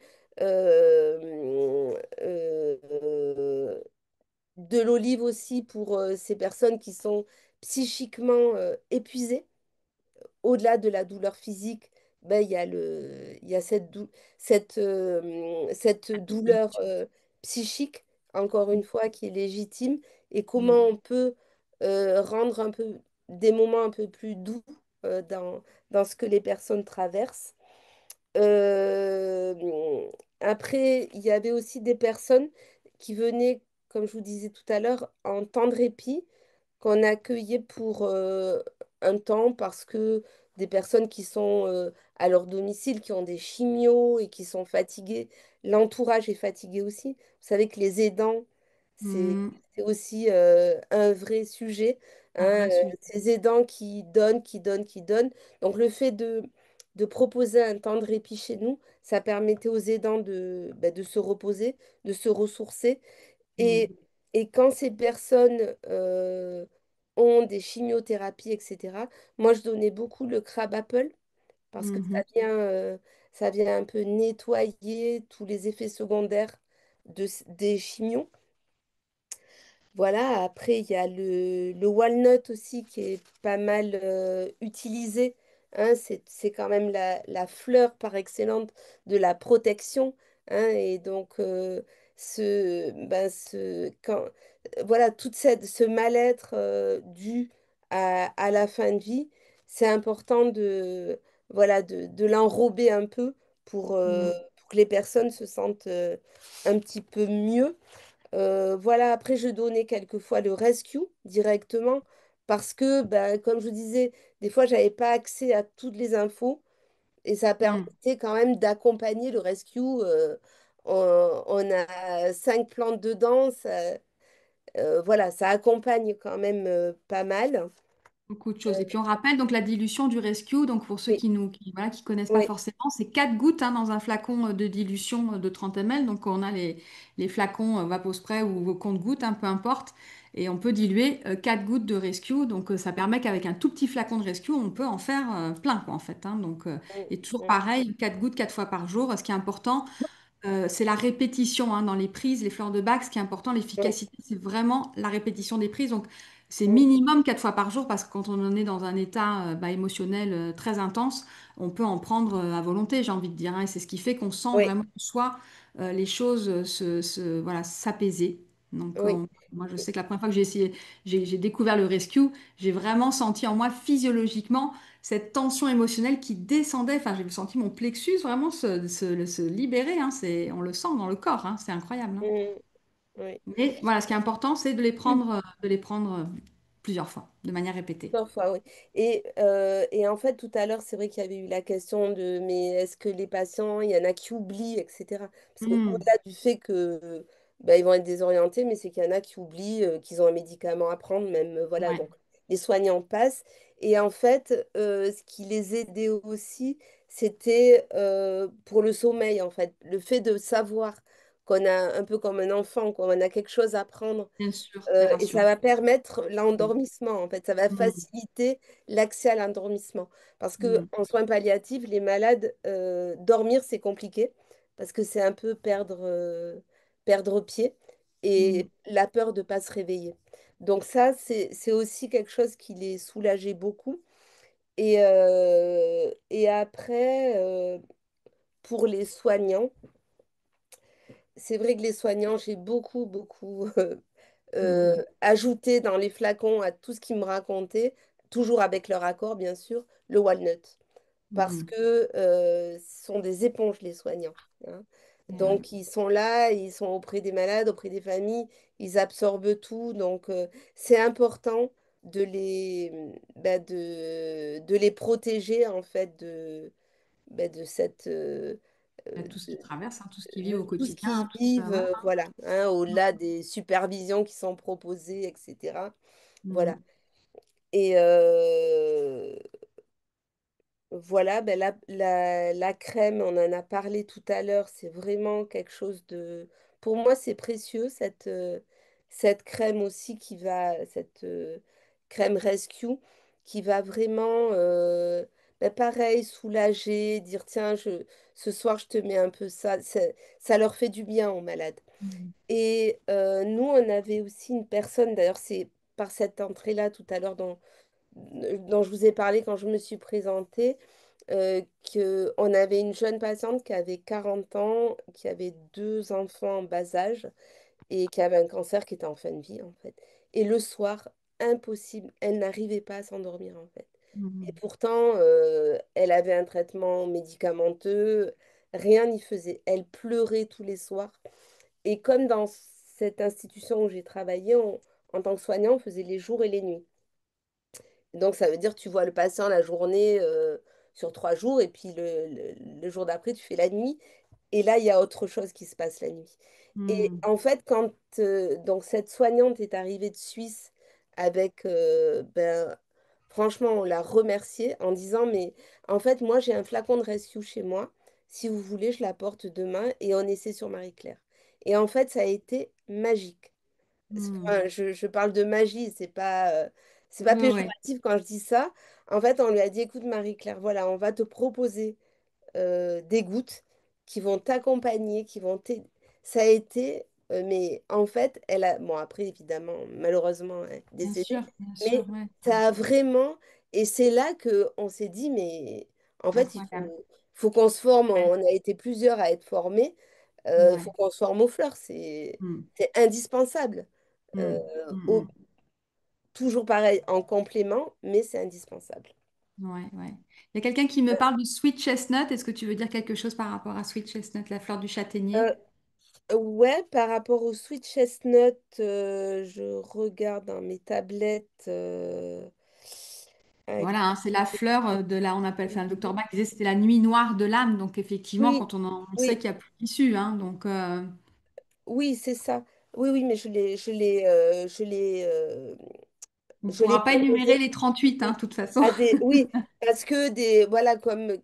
de l'olive aussi pour ces personnes qui sont psychiquement épuisées au-delà de la douleur physique, ben, il y a cette douleur psychique, encore une fois, qui est légitime, et comment Mhm. on peut rendre un peu des moments un peu plus doux dans ce que les personnes traversent. Après, il y avait aussi des personnes qui venaient, comme je vous disais tout à l'heure, en temps de répit, qu'on accueillait pour un temps parce que des personnes qui sont à leur domicile, qui ont des chimios et qui sont fatiguées, l'entourage est fatigué aussi. Vous savez que les aidants, Mhm. c'est aussi un vrai sujet, Un hein, vrai sujet. ces aidants qui donnent, qui donnent, qui donnent. Donc le fait de proposer un temps de répit chez nous, ça permettait aux aidants de se reposer, de se ressourcer et, Mhm. et quand ces personnes ont des chimiothérapies, etc., moi, je donnais beaucoup le crabe apple parce que Mhm. ça vient un peu nettoyer tous les effets secondaires des chimios. Voilà, après, il y a le walnut aussi qui est pas mal utilisé. Hein, c'est quand même la fleur par excellence de la protection. Hein, et donc, voilà, ce mal-être dû à la fin de vie, c'est important voilà, de l'enrober un peu Mhm. pour que les personnes se sentent un petit peu mieux. Voilà, après, je donnais quelquefois le rescue directement parce que, ben, comme je vous disais, des fois, j'avais pas accès à toutes les infos et ça Mhm. permettait quand même d'accompagner le rescue. On a 5 plantes dedans, voilà, ça accompagne quand même pas mal. Beaucoup de choses. Et puis on rappelle donc la dilution du rescue. Donc pour ceux Oui, voilà, qui connaissent pas oui, forcément, c'est 4 gouttes hein, dans un flacon de dilution de 30 ml. Donc on a les flacons Vapospray ou au compte-gouttes, hein, peu importe. Et on peut diluer 4 gouttes de rescue. Donc ça permet qu'avec un tout petit flacon de rescue, on peut en faire plein quoi, en fait. Hein. Donc, mm, et toujours mm, pareil, 4 gouttes 4 fois par jour. Ce qui est important, c'est la répétition hein, dans les prises, les fleurs de bac. Ce qui est important, oui, l'efficacité, c'est vraiment la répétition des prises. Donc, c'est mm, minimum 4 fois par jour parce que quand on en est dans un état émotionnel très intense, on peut en prendre à volonté, j'ai envie de dire. Hein. Et c'est ce qui fait qu'on sent oui, vraiment en soi les choses voilà, s'apaiser. Donc, oui. moi, je sais que la première fois que j'ai essayé, j'ai découvert le rescue, j'ai vraiment senti en moi physiologiquement cette tension émotionnelle qui descendait. Enfin, j'ai senti mon plexus vraiment se libérer. Hein. On le sent dans le corps. Hein. C'est incroyable. Hein. Mm, oui. Mais voilà, ce qui est important, c'est de les prendre plusieurs fois, de manière répétée. Plusieurs fois, oui. Et en fait, tout à l'heure, c'est vrai qu'il y avait eu la question de mais est-ce que les patients, il y en a qui oublient, etc. Parce Hmm. qu'au-delà du fait que ils vont être désorientés, mais c'est qu'il y en a qui oublient qu'ils ont un médicament à prendre, même voilà, Ouais, donc les soignants passent. Et en fait, ce qui les aidait aussi, c'était pour le sommeil, en fait. Le fait de savoir qu'on a un peu comme un enfant, qu'on a quelque chose à prendre bien sûr, c'est et ça rassurant. va permettre Hmm. l'endormissement, en fait. Ça va Hmm. faciliter l'accès à l'endormissement. Parce que Hmm. en soins palliatifs, les malades, dormir, c'est compliqué. Parce que c'est un peu perdre pied Hmm. et la peur de ne pas se réveiller. Donc ça, c'est aussi quelque chose qui les soulageait beaucoup. Et après, pour les soignants, c'est vrai que les soignants, j'ai beaucoup, beaucoup Hmm. ajouté dans les flacons à tout ce qu'ils me racontaient, toujours avec leur accord, bien sûr, le walnut. Parce Hmm. que ce sont des éponges, les soignants. Hein. Et ouais, Donc, ils sont là, ils sont auprès des malades, auprès des familles, ils absorbent tout. Donc, c'est important de les protéger, en fait, de cette, il y a tout ce qui traverse, hein, tout ce qui vit de au tout ce quotidien. qu'ils Hein, tout ça, vivent, voilà. voilà, hein, au-delà des supervisions qui sont proposées, etc. Voilà. Hmm. Et Voilà, ben la crème, on en a parlé tout à l'heure, c'est vraiment quelque chose de... Pour moi, c'est précieux, cette crème aussi cette crème Rescue, qui va vraiment, ben pareil, soulager, dire, tiens, ce soir, je te mets un peu ça. Ça leur fait du bien aux malades. Mm. Et nous, on avait aussi une personne, d'ailleurs, c'est par cette entrée-là tout à l'heure dont je vous ai parlé quand je me suis présentée, qu'on avait une jeune patiente qui avait 40 ans, qui avait deux enfants en bas âge et qui avait un cancer qui était en fin de vie, en fait. Et le soir, impossible, elle n'arrivait pas à s'endormir, en fait. Et Mm. pourtant, elle avait un traitement médicamenteux, rien n'y faisait. Elle pleurait tous les soirs. Et comme dans cette institution où j'ai travaillé, en tant que soignant, on faisait les jours et les nuits. Donc, ça veut dire que tu vois le patient la journée sur 3 jours et puis le jour d'après, tu fais la nuit. Et là, il y a autre chose qui se passe la nuit. Et Mm. en fait, quand donc cette soignante est arrivée de Suisse avec, ben, franchement, on l'a remerciée en disant, mais en fait, moi, j'ai un flacon de Rescue chez moi. Si vous voulez, je l'apporte demain et on essaie sur Marie-Claire. Et en fait, ça a été magique. Mm. Enfin, je parle de magie, c'est pas Ouais, ouais. péjoratif quand je dis ça. En fait, on lui a dit, écoute, Marie-Claire, voilà, on va te proposer des gouttes qui vont t'accompagner, qui vont t'aider. Ça a été, mais en fait, elle a, bon, après, évidemment, malheureusement, elle est décédée, Bien sûr, mais ouais. ça a vraiment, et c'est là que on s'est dit, mais en fait, Incroyable. faut qu'on se forme. Ouais, On a été plusieurs à être formés. Il faut ouais. qu'on se forme aux fleurs. Mm. C'est indispensable. Euh, Mm. Mm. au- Mm. Toujours pareil, en complément, mais c'est indispensable. Ouais, ouais. Il y a quelqu'un qui me parle de sweet chestnut. Est-ce que tu veux dire quelque chose par rapport à sweet chestnut, la fleur du châtaignier? Euh, Ouais, par rapport au sweet chestnut, je regarde dans mes tablettes. Voilà, hein, c'est la fleur de la, on appelle, enfin, le docteur Actuellement. Bach disait c'était la nuit noire de l'âme. Donc effectivement, Oui, quand on sait oui, qu'il n'y a plus d'issue, hein, donc oui, c'est ça. Oui, oui, mais on ne je l'ai pourra pas énumérer proposé. les 38, hein, de toute façon. Oui, parce que voilà, comme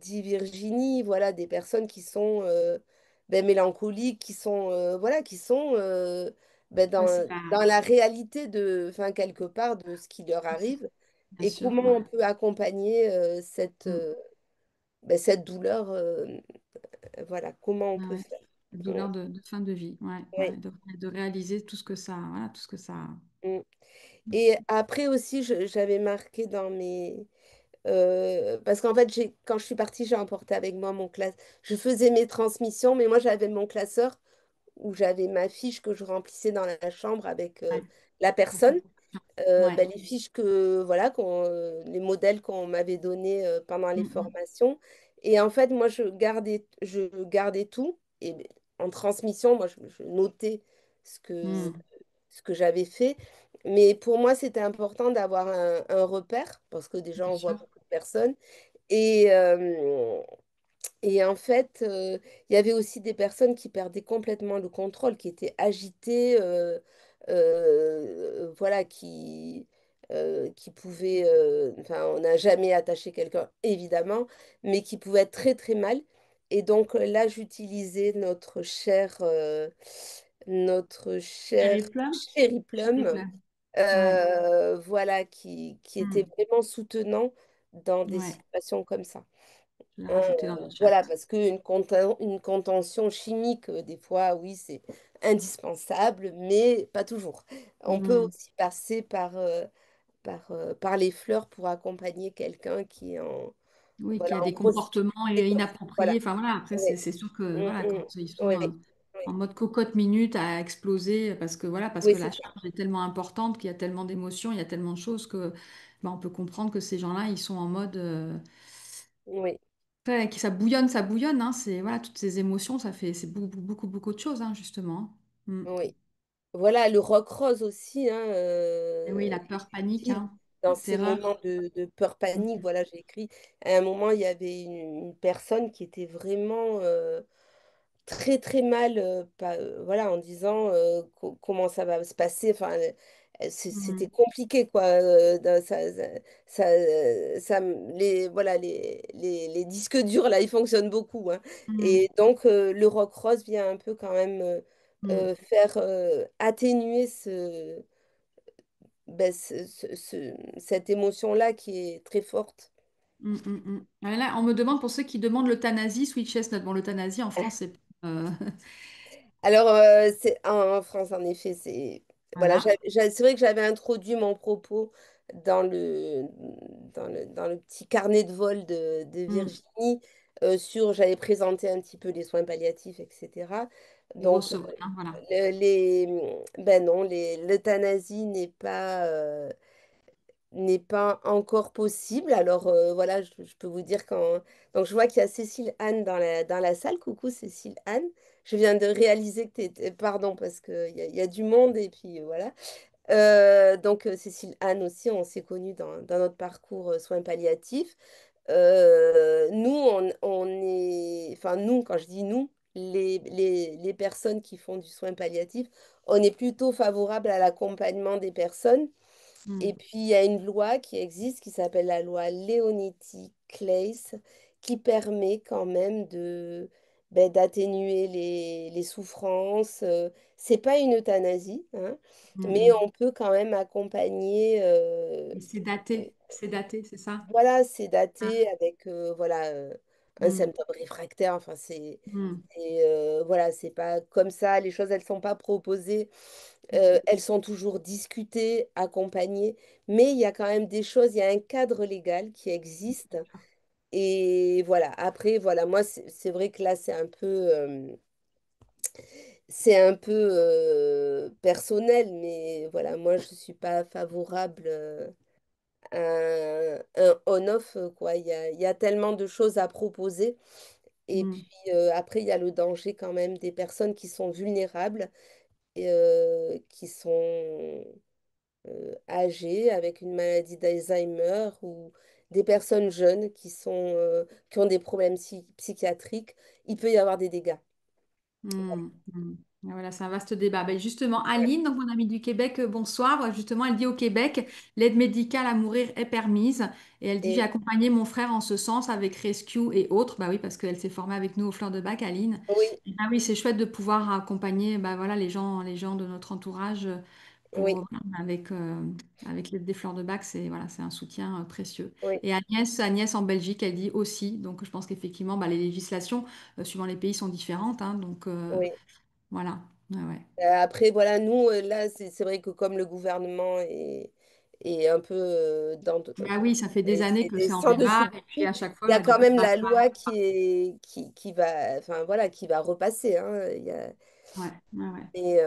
dit Virginie, voilà, des personnes qui sont ben, mélancoliques, voilà, qui sont ben, Ouais, c'est dans pas, la réalité enfin, quelque part de ce qui leur c'est- arrive bien et sûr, comment ouais. on peut accompagner Mm. ben, cette douleur, voilà, comment on Ah peut ouais. faire. Douleur de fin de vie, ouais, Oui. ouais, de réaliser tout ce que ça, voilà, tout ce que ça. Mm. Et après aussi, j'avais marqué dans mes... parce qu'en fait, quand je suis partie, j'ai emporté avec moi mon classe. Je faisais mes transmissions, mais moi, j'avais mon classeur où j'avais ma fiche que je remplissais dans la chambre avec Ouais, la pour faire personne. attention. Ouais. Ben, les fiches voilà, les modèles qu'on m'avait donnés pendant les Mm, formations. Et en fait, moi, je gardais tout. Et ben, en transmission, moi, je notais ce que, mm, ce que j'avais fait. Mais pour moi, c'était important d'avoir un repère, parce que déjà, bien on voit sûr. beaucoup de personnes. Et, et en fait, il y avait aussi des personnes qui perdaient complètement le contrôle, qui étaient agitées, voilà, qui pouvaient, enfin, on n'a jamais attaché quelqu'un, évidemment, mais qui pouvaient être très, très mal. Et donc là, j'utilisais notre cher Cherry plum? Chéri Cherry Plum, plum. Ouais, voilà, qui était mm, vraiment soutenant dans des ouais. situations comme ça. Je l'ai Euh, rajouté dans le chat. voilà, parce une contention chimique, des fois, oui, c'est indispensable, mais pas toujours. On peut Mm. aussi passer par les fleurs pour accompagner quelqu'un qui est Oui, voilà, qu'il y a en des grosse comportements difficulté. Voilà. inappropriés. Enfin voilà, après, Oui. c'est sûr que Mm, voilà, mm. quand ils sont Oui, oui, en mode cocotte minute à exploser, parce que voilà, parce oui, que c'est la ça. charge est tellement importante, qu'il y a tellement d'émotions, il y a tellement de choses que ben, on peut comprendre que ces gens-là, ils sont en mode Oui, ouais, que ça bouillonne, ça bouillonne. Hein, c'est voilà, toutes ces émotions, ça fait c'est beaucoup, beaucoup, beaucoup de choses, hein, justement. Mm. oui. Voilà, le roc rose aussi, hein, Et oui, la peur, panique, utile hein, dans la ces moments terreur. de peur panique. Mm. Voilà, j'ai écrit. À un moment, il y avait une personne qui était vraiment très très mal, voilà, en disant comment ça va se passer. Enfin, c'était Mm, compliqué, quoi. Voilà, les disques durs, là, ils fonctionnent beaucoup, hein. mm, Et donc, le rock rose vient un peu quand même mm, faire atténuer cette émotion-là qui est très forte. Ouais, là, on me demande pour ceux qui demandent l'euthanasie, Sweet Chestnut. Bon, l'euthanasie en France, c'est Alors, c'est en France, en effet, voilà, voilà. c'est vrai que j'avais introduit mon propos dans le petit carnet de vol de Mm. Virginie j'avais présenté un petit peu les soins palliatifs, etc. Donc, Grosso modo, hein, voilà. ben non, l'euthanasie n'est pas encore possible. Alors voilà, je peux vous dire quand... Donc je vois qu'il y a Cécile Anne dans la salle. Coucou Cécile Anne. Je viens de réaliser que tu étais... Pardon, parce qu'il y a du monde et puis voilà. Donc Cécile Anne aussi, on s'est connus dans notre parcours soins palliatifs. Nous, on est... Enfin nous, quand je dis nous, les personnes qui font du soin palliatif, on est plutôt favorable à l'accompagnement des personnes. Et Mm, puis, il y a une loi qui existe qui s'appelle la loi Leonetti-Claes qui permet quand même d'atténuer les souffrances. C'est pas une euthanasie, hein, mm, mais mm. on peut quand même accompagner. Et c'est daté, c'est ça? Voilà, c'est Ah, daté avec voilà, un mm, symptôme réfractaire. Enfin, mm, voilà, c'est pas comme ça. Les choses, elles sont pas proposées. mm. Elles sont toujours discutées, accompagnées, mais il y a quand même des choses, il y a un cadre légal qui existe. Et voilà, après, voilà, moi, c'est vrai que là, c'est un peu personnel, mais voilà, moi, je ne suis pas favorable à un on-off, quoi. Il y a tellement de choses à proposer. Et puis, Mm, après, il y a le danger quand même des personnes qui sont vulnérables et qui sont âgées avec une maladie d'Alzheimer ou des personnes jeunes qui ont des problèmes psychiatriques, il peut y avoir des dégâts. mm, mm. Ah, voilà, c'est un vaste débat. Ben justement, Aline, donc mon amie du Québec, bonsoir. Justement, elle dit au Québec, l'aide médicale à mourir est permise. Et elle dit, j'ai Et accompagné mon frère en ce sens avec Rescue et autres. Bah oui, parce qu'elle s'est formée avec nous au Fleur de Bac, Aline. oui, Et bah oui, c'est chouette de pouvoir accompagner bah voilà, les gens de notre entourage oui, pour, voilà, avec l'aide des Fleurs de Bac. C'est voilà, c'est un soutien précieux. oui, Et Agnès en Belgique, elle dit aussi. Donc je pense qu'effectivement, bah, les législations, suivant les pays, sont différentes, hein. Donc oui. voilà. Ouais, ouais. Après, voilà, nous, là, c'est vrai que comme le gouvernement est un peu Bah oui, ça fait des années que c'est c'est en sans débat dessus et puis dessous, à chaque fois, il y a bah, du quand coup, même ça la va. loi qui va, enfin, voilà, qui va repasser, hein. Ouais, ouais, ouais. Mais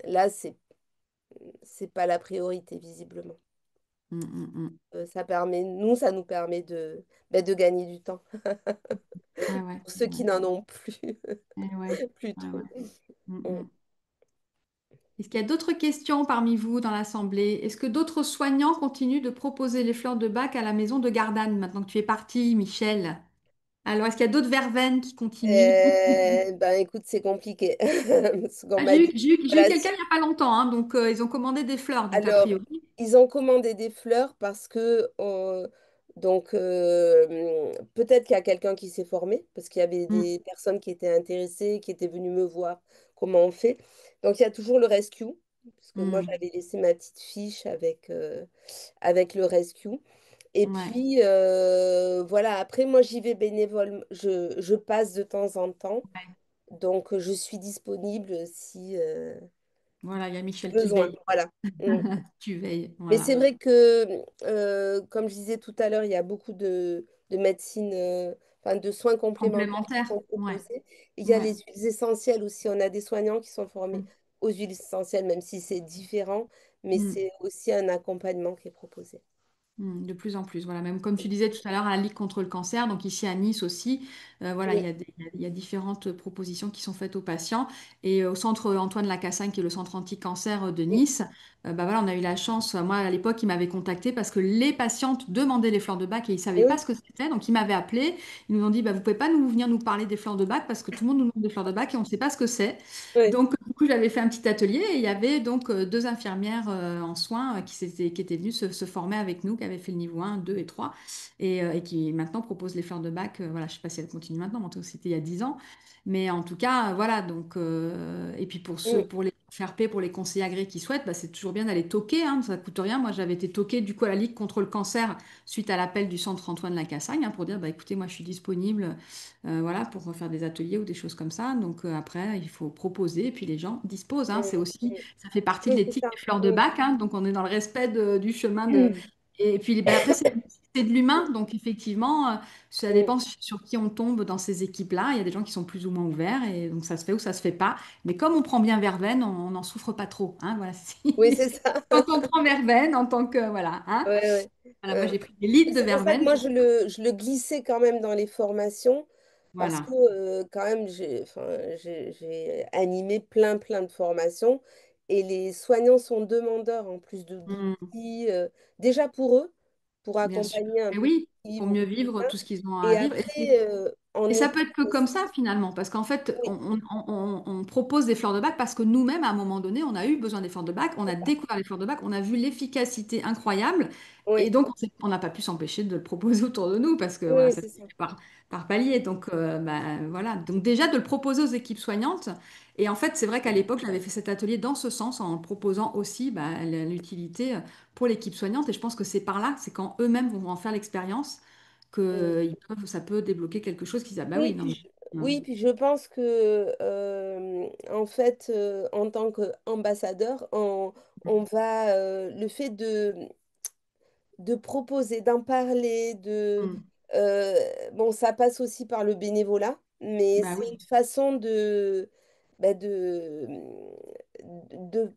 là, c'est pas la priorité, visiblement. Mm, mm, mm. Ça nous permet de gagner du temps Ouais, ouais, pour ceux qui ouais. n'en ont plus, Eh ouais, plus ouais, ouais. trop. Mm, Mm. mm. Est-ce qu'il y a d'autres questions parmi vous dans l'Assemblée? Est-ce que d'autres soignants continuent de proposer les fleurs de bac à la maison de Gardanne maintenant que tu es parti, Michel? Alors, est-ce qu'il y a d'autres verveines qui continuent? Ben écoute, c'est compliqué. Parce qu'on Ah, m'a dit, j'ai eu voilà, quelqu'un il n'y a pas longtemps, hein, donc ils ont commandé des fleurs, donc a alors, priori. ils ont commandé des fleurs parce que, donc, peut-être qu'il y a quelqu'un qui s'est formé, parce qu'il y avait Mm, des personnes qui étaient intéressées, qui étaient venues me voir comment on fait. Donc, il y a toujours le rescue, parce que moi, mm, j'avais laissé ma petite fiche avec le rescue. Et ouais, puis, voilà, après, moi, j'y vais bénévole, je passe de temps en temps, ouais. donc je suis disponible si Voilà, il y a Michel qui besoin. veille. Voilà. Mm. Tu veilles, Mais c'est voilà. vrai que, comme je disais tout à l'heure, il y a beaucoup de médecine, enfin de soins complémentaires qui Complémentaire, sont ouais, proposés. Il y a ouais. les huiles essentielles aussi. On a des soignants qui sont formés Mm, aux huiles essentielles, même si c'est différent, mais mm. c'est aussi un accompagnement qui est proposé. De plus en plus, voilà. Même comme tu disais tout à l'heure, à la Ligue contre le cancer, donc ici à Nice aussi, voilà, Oui, il y a différentes propositions qui sont faites aux patients. Et au centre Antoine Lacassagne, qui est le centre anti-cancer de oui, Nice, bah voilà, on a eu la chance. Moi, à l'époque, ils m'avaient contacté parce que les patientes demandaient les fleurs de bac et ils ne savaient et pas oui, ce que c'était. Donc, ils m'avaient appelé. Ils nous ont dit, bah, vous pouvez pas venir nous parler des fleurs de bac parce que tout le monde nous demande des fleurs de bac et on ne sait pas ce que c'est. oui, Donc, du coup, j'avais fait un petit atelier et il y avait donc deux infirmières en soins qui étaient venues se former avec nous, qui avaient fait le niveau 1, 2 et 3 et qui maintenant proposent les fleurs de bac. Voilà, je ne sais pas si elles continuent maintenant, mais c'était il y a 10 ans. Mais en tout cas, voilà. Donc, et puis mm, pour les FRP, pour les conseillers agréés qui souhaitent, bah, c'est toujours bien d'aller toquer, hein, ça ne coûte rien. Moi, j'avais été toquée du coup à la Ligue contre le cancer suite à l'appel du centre Antoine Lacassagne pour dire, bah, écoutez, moi, je suis disponible. Voilà, pour faire des ateliers ou des choses comme ça. Donc après, il faut proposer et puis les gens disposent, hein. mm, C'est aussi, mm. ça fait partie de Oui, c'est l'éthique ça. des fleurs de Mm. bac, hein. Donc on est dans le respect du chemin de. Mm. Et puis ben, après, c'est de l'humain. Donc effectivement, ça Mm. dépend sur qui on tombe dans ces équipes-là. Il y a des gens qui sont plus ou moins ouverts et donc ça se fait ou ça se fait pas. Mais comme on prend bien verveine, on n'en souffre pas trop, hein. Voilà. Oui, c'est ça. Quand on prend verveine en tant que voilà, hein. Ouais, ouais. Voilà, moi Euh, j'ai pris des litres et de c'est pour ça que verveine. moi, je le glissais quand même dans les formations, parce que Voilà. quand même, enfin, j'ai animé plein de formations, et les soignants sont demandeurs en plus Hmm. d'outils, déjà pour eux, pour Bien sûr. accompagner un Mais peu tout oui, ce qui pour au mieux vivre quotidien. tout ce qu'ils ont à Et vivre. après, en Et ça équipe peut être que comme ça aussi. finalement, parce qu'en fait, Oui, on propose des fleurs de bac parce que nous-mêmes, à un moment donné, on a eu besoin des fleurs de bac, on a c'est ça. découvert les fleurs de bac, on a vu l'efficacité incroyable, et Oui, donc on n'a pas pu s'empêcher de le proposer autour de nous parce que oui, voilà, oui, ça c'est se ça. fait par palier. Donc bah, voilà, donc déjà de le proposer aux équipes soignantes. Et en fait, c'est vrai qu'à l'époque, j'avais fait cet atelier dans ce sens en proposant aussi bah, l'utilité pour l'équipe soignante. Et je pense que c'est par là, c'est quand eux-mêmes vont en faire l'expérience Mm. que ça peut débloquer quelque chose qui disent, ah bah Oui, oui, non mais. oui, puis je pense que en fait, en tant qu'ambassadeur, on va le fait de proposer, d'en parler, Mm. bon, ça passe aussi par le bénévolat, mais Bah c'est une oui. façon bah, de,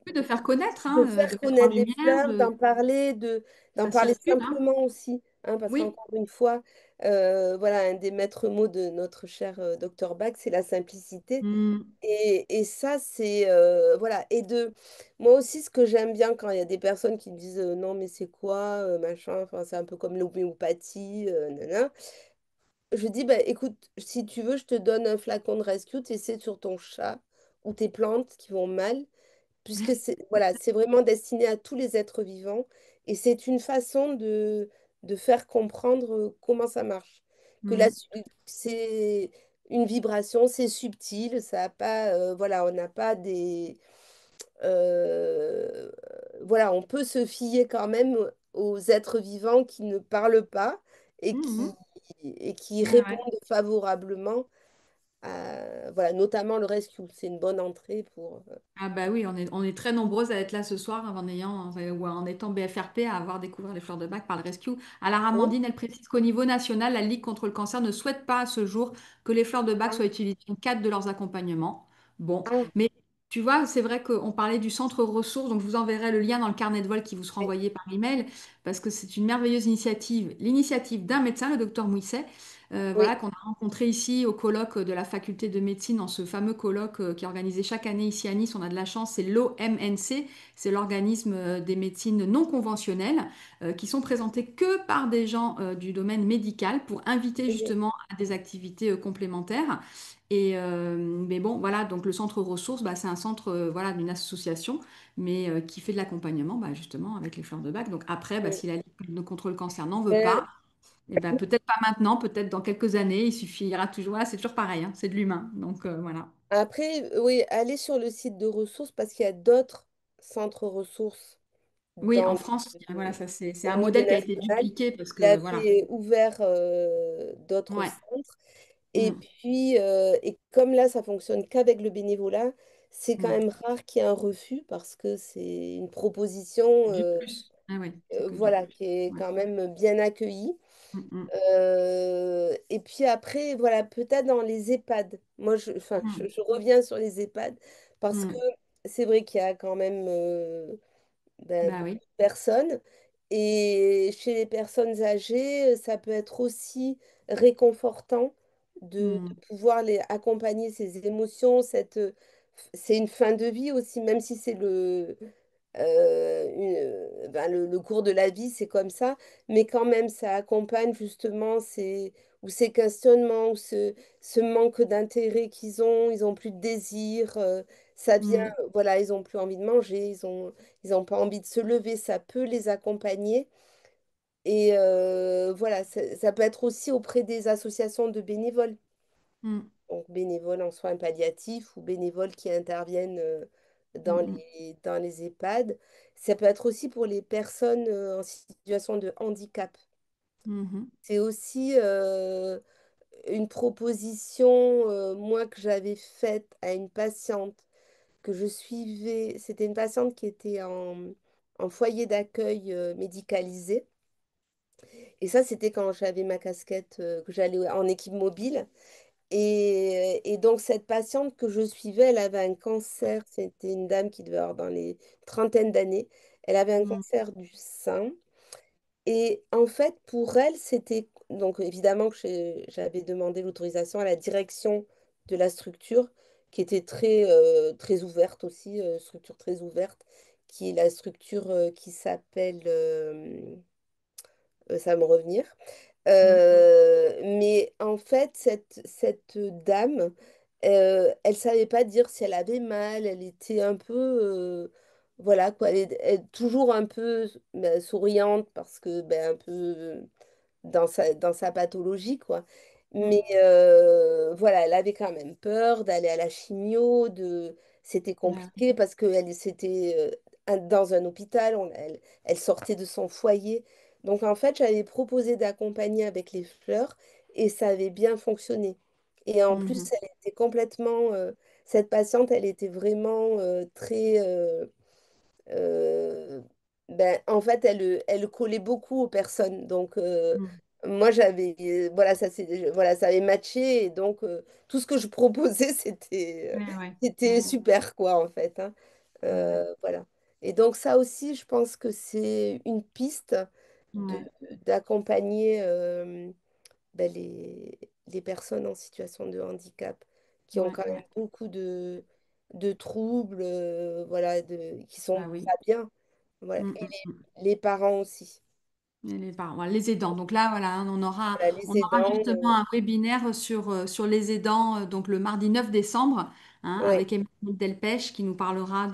Oui, de faire connaître, de hein, faire de mettre en connaître les lumière, fleurs, d'en ça parler circule, hein. simplement aussi, hein, parce Oui. qu'encore une fois, voilà, un des maîtres mots de notre cher docteur Bach, c'est la simplicité. Mm. Et ça, c'est, voilà. Moi aussi, ce que j'aime bien quand il y a des personnes qui me disent non, mais c'est quoi, machin, enfin, c'est un peu comme l'homéopathie, nanana. Je dis, bah, écoute, si tu veux, je te donne un flacon de rescue, tu essaies sur ton chat ou tes plantes qui vont mal, puisque c'est voilà, c'est vraiment destiné à tous les êtres vivants et c'est une façon de faire comprendre comment ça marche. Que Mm. c'est une vibration, c'est subtil, ça a pas, voilà, on n'a pas des, euh, voilà, on peut se fier quand même aux êtres vivants qui ne parlent pas et Mm, qui, mm. et qui Ouais, ouais. répondent favorablement à, voilà, notamment le rescue. C'est une bonne entrée pour. Ah bah oui, on est très nombreuses à être là ce soir ou en étant BFRP à avoir découvert les fleurs de bac par le Rescue. Alors Oui. Amandine, elle précise qu'au niveau national, la Ligue contre le cancer ne souhaite pas à ce jour que les fleurs de bac Ah, soient utilisées dans le cadre de leurs accompagnements. Bon, ah, mais tu vois, c'est vrai qu'on parlait du centre ressources, donc je vous enverrai le lien dans le carnet de vol qui vous sera oui, envoyé par email, parce que c'est une merveilleuse initiative, l'initiative d'un médecin, le docteur Mouisset, oui, voilà, qu'on a rencontré ici au colloque de la faculté de médecine, dans ce fameux colloque qui est organisé chaque année ici à Nice. On a de la chance, c'est l'OMNC, c'est l'organisme des médecines non conventionnelles, qui sont présentées que par des gens du domaine médical pour inviter oui, justement à des activités complémentaires. Mais bon, voilà, donc le centre ressources, bah, c'est un centre voilà, d'une association, mais qui fait de l'accompagnement bah, justement avec les fleurs de bac. Donc après, bah, oui. si la Ligue contre le cancer n'en veut Euh, pas, et ben, peut-être pas maintenant, peut-être dans quelques années, il suffira toujours, voilà, c'est toujours pareil, hein, c'est de l'humain. Donc voilà. Après, oui, allez sur le site de ressources parce qu'il y a d'autres centres ressources Oui, en dans France, voilà, ça c'est au un niveau modèle qui a été national dupliqué parce qui que voilà. avait ouvert d'autres Ouais. centres. Et Mm, puis, et comme là, ça fonctionne qu'avec le bénévolat, c'est quand mm. même rare qu'il y ait un refus parce que c'est une proposition, Du plus. Ah ouais, c'est que du voilà, plus. qui est Ouais. quand même bien accueillie. Mm, mm, Et puis après, voilà, peut-être dans les EHPAD. Moi, enfin, mm, je reviens sur les EHPAD parce que mm. c'est vrai qu'il y a quand même ben, Bah beaucoup oui. de personnes. Et chez les personnes âgées, ça peut être aussi réconfortant de Mm, pouvoir les accompagner ces émotions. C'est une fin de vie aussi, même si c'est ben, le cours de la vie, c'est comme ça, mais quand même, ça accompagne justement ces questionnements, ou ce manque d'intérêt qu'ils ont, ils ont plus de désir, ça vient, mm, voilà, ils ont plus envie de manger, ils ont pas envie de se lever, ça peut les accompagner. Et voilà, ça peut être aussi auprès des associations de bénévoles, mm, donc bénévoles en soins palliatifs ou bénévoles qui interviennent mm, mm, dans les EHPAD. Ça peut être aussi pour les personnes en situation de handicap. mhm, C'est aussi une proposition, moi, que j'avais faite à une patiente que je suivais. C'était une patiente qui était en foyer d'accueil médicalisé. Et ça, c'était quand j'avais ma casquette, que j'allais en équipe mobile. Et donc, cette patiente que je suivais, elle avait un cancer. C'était une dame qui devait avoir dans les trentaines d'années. Elle avait un mm, cancer du sein. Et en fait, pour elle, c'était... Donc, évidemment que j'avais demandé l'autorisation à la direction de la structure, qui était très ouverte aussi, structure très ouverte, qui est la structure qui s'appelle... ça va me revenir. mm, Mais en fait, cette dame, elle savait pas dire si elle avait mal, elle était un peu, voilà quoi, elle est toujours un peu ben, souriante parce que ben, un peu dans sa pathologie, quoi. mm. Mais voilà, elle avait quand même peur d'aller à la chimio, c'était Ah oui. compliqué parce qu'elle c'était dans un hôpital, elle sortait de son foyer. Donc en fait, j'avais proposé d'accompagner avec les fleurs et ça avait bien fonctionné. Et en plus, Mhm, elle était complètement, cette patiente, elle était vraiment très, euh, ben, en fait, elle collait beaucoup aux personnes. Donc, mm. moi, voilà, voilà, ça avait matché. Et donc, tout ce que je proposais, Ouais, ouais, c'était ouais, super, quoi, en fait, hein. ouais, Voilà. Et donc, ça aussi, je pense que c'est une piste de, ouais, d'accompagner ben, les personnes en situation de handicap qui ont ouais, quand même ouais. beaucoup de troubles, voilà, qui sont Bah oui. pas bien. Voilà. Mm, Et mm, mm. les parents aussi. Et les parents, voilà, les aidants. Donc là, voilà, hein, Voilà, on les aura aidants, justement un webinaire sur les aidants, donc le mardi 9 décembre, hein, ouais. avec Emmanuel Delpech qui nous parlera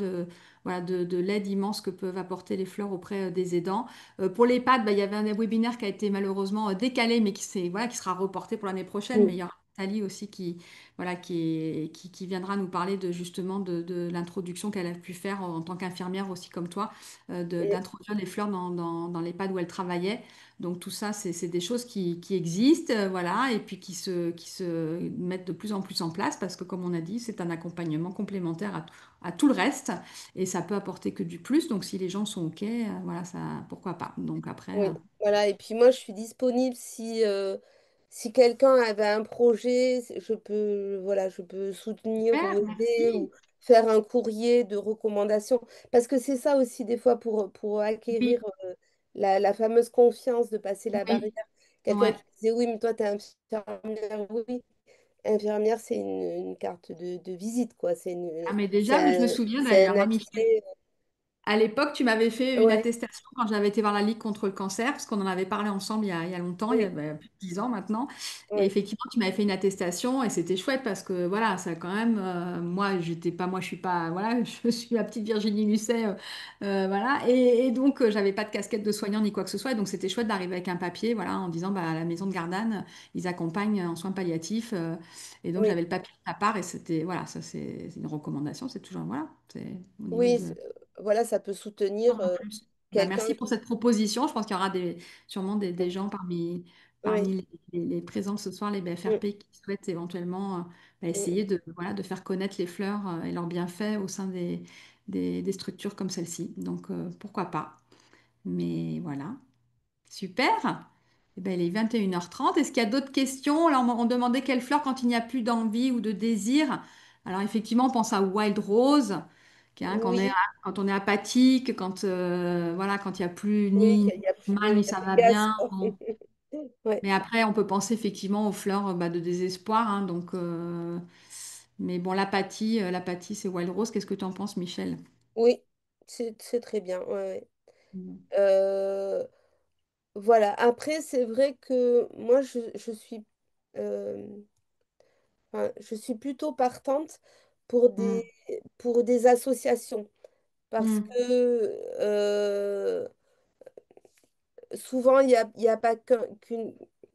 voilà, de l'aide immense que peuvent apporter les fleurs auprès des aidants. Pour les l'EHPAD, bah, il y avait un webinaire qui a été malheureusement décalé, mais voilà, qui sera reporté pour l'année prochaine. Mm. Mais il y aura Nathalie aussi voilà, qui viendra nous parler justement de l'introduction qu'elle a pu faire en tant qu'infirmière aussi comme toi Et- d'introduire les fleurs dans l'EHPAD où elle travaillait. Donc tout ça, c'est des choses qui existent, voilà, et puis qui se mettent de plus en plus en place parce que, comme on a dit, c'est un accompagnement complémentaire à tout le reste et ça peut apporter que du plus. Donc si les gens sont OK, voilà, ça, pourquoi pas. Donc après, oui, voilà. Et puis moi, je suis disponible si quelqu'un avait un projet, voilà, je peux soutenir ou super, aider ou merci. faire un courrier de recommandation. Parce que c'est ça aussi, des fois, pour Oui, acquérir la fameuse confiance de passer la barrière. oui, Quelqu'un ouais. qui disait, oui, mais toi, tu es infirmière. Oui, infirmière, c'est une carte de visite, quoi. Ah, mais déjà, je me souviens C'est un d'ailleurs, hein, Michel. accès. À l'époque, tu m'avais fait une Ouais, attestation quand j'avais été voir la Ligue contre le cancer, parce qu'on en avait parlé ensemble il y a longtemps, il y a oui, plus de 10 ans maintenant. Et oui, effectivement, tu m'avais fait une attestation et c'était chouette parce que voilà, ça quand même, moi, je suis pas, voilà, je suis la petite Virginie Lucet, voilà. Et donc, j'avais pas de casquette de soignant ni quoi que ce soit. Et donc, c'était chouette d'arriver avec un papier, voilà, en disant, bah, à la maison de Gardanne, ils accompagnent en soins palliatifs. Et donc, oui. j'avais le papier de ta part et c'était, voilà, ça c'est une recommandation, c'est toujours, voilà, c'est au niveau Oui, de. voilà, ça peut soutenir En plus. Bah, quelqu'un merci pour qui... cette proposition. Je pense qu'il y aura sûrement des gens Oui, parmi les présents ce soir, les mm, BFRP, qui souhaitent éventuellement bah, mm, essayer voilà, de faire connaître les fleurs et leurs bienfaits au sein des structures comme celle-ci. Donc, pourquoi pas. Mais voilà, super. Eh ben, il est 21h30. Est-ce qu'il y a d'autres questions? Alors, on demandait quelle fleur quand il n'y a plus d'envie ou de désir. Alors, effectivement, on pense à Wild Rose hein, Oui, quand on est apathique, quand voilà, quand il n'y a plus oui, ni qu'il y a plus mal de, ni il y a ça plus de va gaz, bien. quoi. Bon. Ouais. Mais après, on peut penser effectivement aux fleurs bah, de désespoir. Hein, donc, mais bon, l'apathie, c'est Wild Rose. Qu'est-ce que tu en penses, Michel? Oui, c'est très bien. Ouais, ouais. Mm. Euh, voilà. Après, c'est vrai que moi, euh, je suis plutôt partante Mm. pour des associations. Parce que Mm. souvent, il y a pas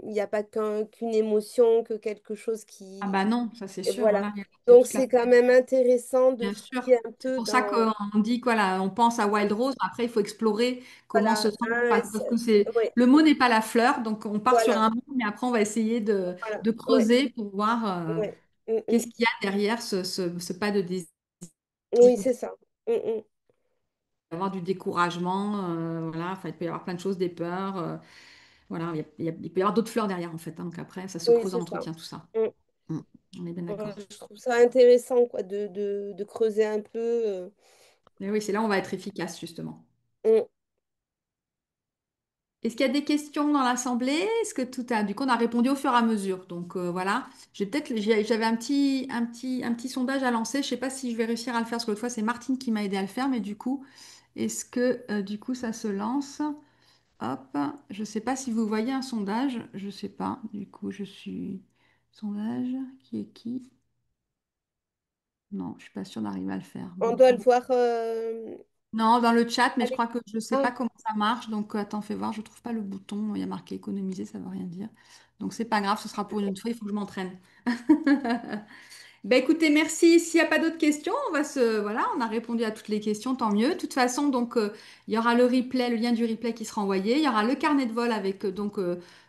il y a pas qu'une émotion, que quelque chose Ah bah qui... non, ça c'est Et sûr. voilà. Voilà, il y a Donc, toute la... c'est quand même intéressant de Bien sûr. fouiller un C'est peu pour ça dans... qu'on dit quoi là, on pense à Wild Rose, mais après il faut explorer comment se Voilà. sent, Hein, parce que c'est ouais, le mot n'est pas la fleur, donc on part sur voilà. un mot, mais après on va essayer Voilà. de Ouais, creuser pour voir ouais. Mm, qu'est-ce mm. qu'il y a derrière ce pas de désir, Oui, c'est ça. Mm, mm. avoir du découragement, voilà, enfin, il peut y avoir plein de choses, des peurs, voilà, il peut y avoir d'autres fleurs derrière en fait, hein, donc après ça se Oui, creuse en c'est ça. entretien tout ça. Mm. Mm. On est bien d'accord. Je trouve ça intéressant quoi, de creuser un peu. Mais oui, c'est là où on va être efficace justement. Mm. Est-ce qu'il y a des questions dans l'assemblée? Est-ce que tout a... Du coup, on a répondu au fur et à mesure. Donc voilà. J'avais un petit sondage à lancer. Je ne sais pas si je vais réussir à le faire, parce que l'autre fois, c'est Martine qui m'a aidé à le faire. Mais du coup, est-ce que du coup, ça se lance? Hop. Je ne sais pas si vous voyez un sondage. Je ne sais pas. Du coup, je suis... Sondage. Qui est qui? Non, je ne suis pas sûre d'arriver à le faire. On Bon. doit le voir. Non, dans le chat, mais je Allez. crois que je ne sais pas Ah, comment ça marche. Donc, attends, fais voir, je ne trouve pas le bouton. Il y a marqué économiser, ça ne veut rien dire. Donc, c'est pas grave, ce sera pour une autre fois, il faut que je m'entraîne. Ben écoutez, merci. S'il n'y a pas d'autres questions, voilà, on a répondu à toutes les questions, tant mieux. De toute façon, donc, il y aura le replay, le lien du replay qui sera envoyé. Il y aura le carnet de vol avec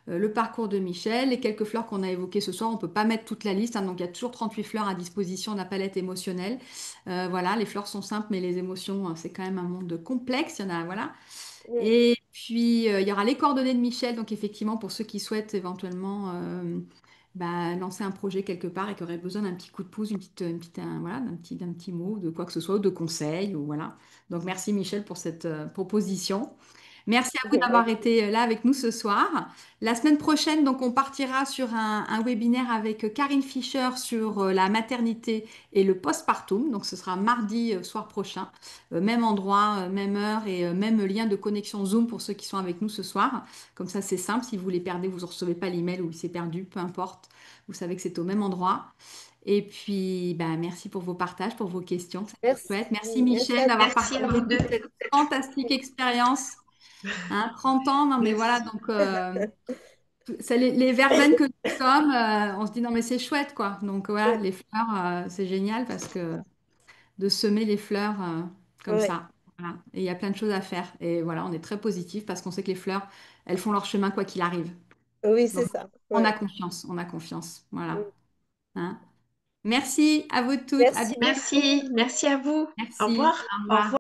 le parcours de Michel, les quelques fleurs qu'on a évoquées ce soir. On ne peut pas mettre toute la liste, hein, donc il y a toujours 38 fleurs à disposition de la palette émotionnelle. Voilà, les fleurs sont simples, mais les émotions, c'est quand même un monde complexe. Il y en a, voilà. mm, Et puis, il y aura les coordonnées de Michel, donc effectivement, pour ceux qui souhaitent éventuellement bah, lancer un projet quelque part et qui auraient besoin d'un petit coup de pouce, voilà, d'un petit mot, de quoi que ce soit, ou de conseils, ou voilà. Donc, merci Michel pour cette proposition. Merci à vous d'avoir merci. été là avec nous ce soir. La semaine prochaine, donc, on partira sur un webinaire avec Karine Fischer sur la maternité et le postpartum. Donc, ce sera mardi soir prochain. Même endroit, même heure et même lien de connexion Zoom pour ceux qui sont avec nous ce soir. Comme ça, c'est simple. Si vous les perdez, vous ne recevez pas l'email ou il s'est perdu, peu importe. Vous savez que c'est au même endroit. Et puis, bah, merci pour vos partages, pour vos questions. C'était Merci. chouette. Merci Merci Michel à d'avoir tous. Merci à vous partagé deux. toute cette fantastique expérience. Hein, 30 ans, non mais voilà, Merci. donc c'est les verveines que nous sommes, on se dit non mais c'est chouette quoi. Donc voilà, Ouais, les fleurs, c'est génial parce que de semer les fleurs comme ouais. ça. Voilà. Et il y a plein de choses à faire. Et voilà, on est très positif parce qu'on sait que les fleurs, elles font leur chemin quoi qu'il arrive. Oui, c'est Donc, ça. on a Ouais. confiance, on a confiance. Voilà. Mm. Hein. Merci à vous toutes. À Merci bientôt. beaucoup. Merci. Merci à vous. Au Merci. revoir. Au Au revoir. revoir.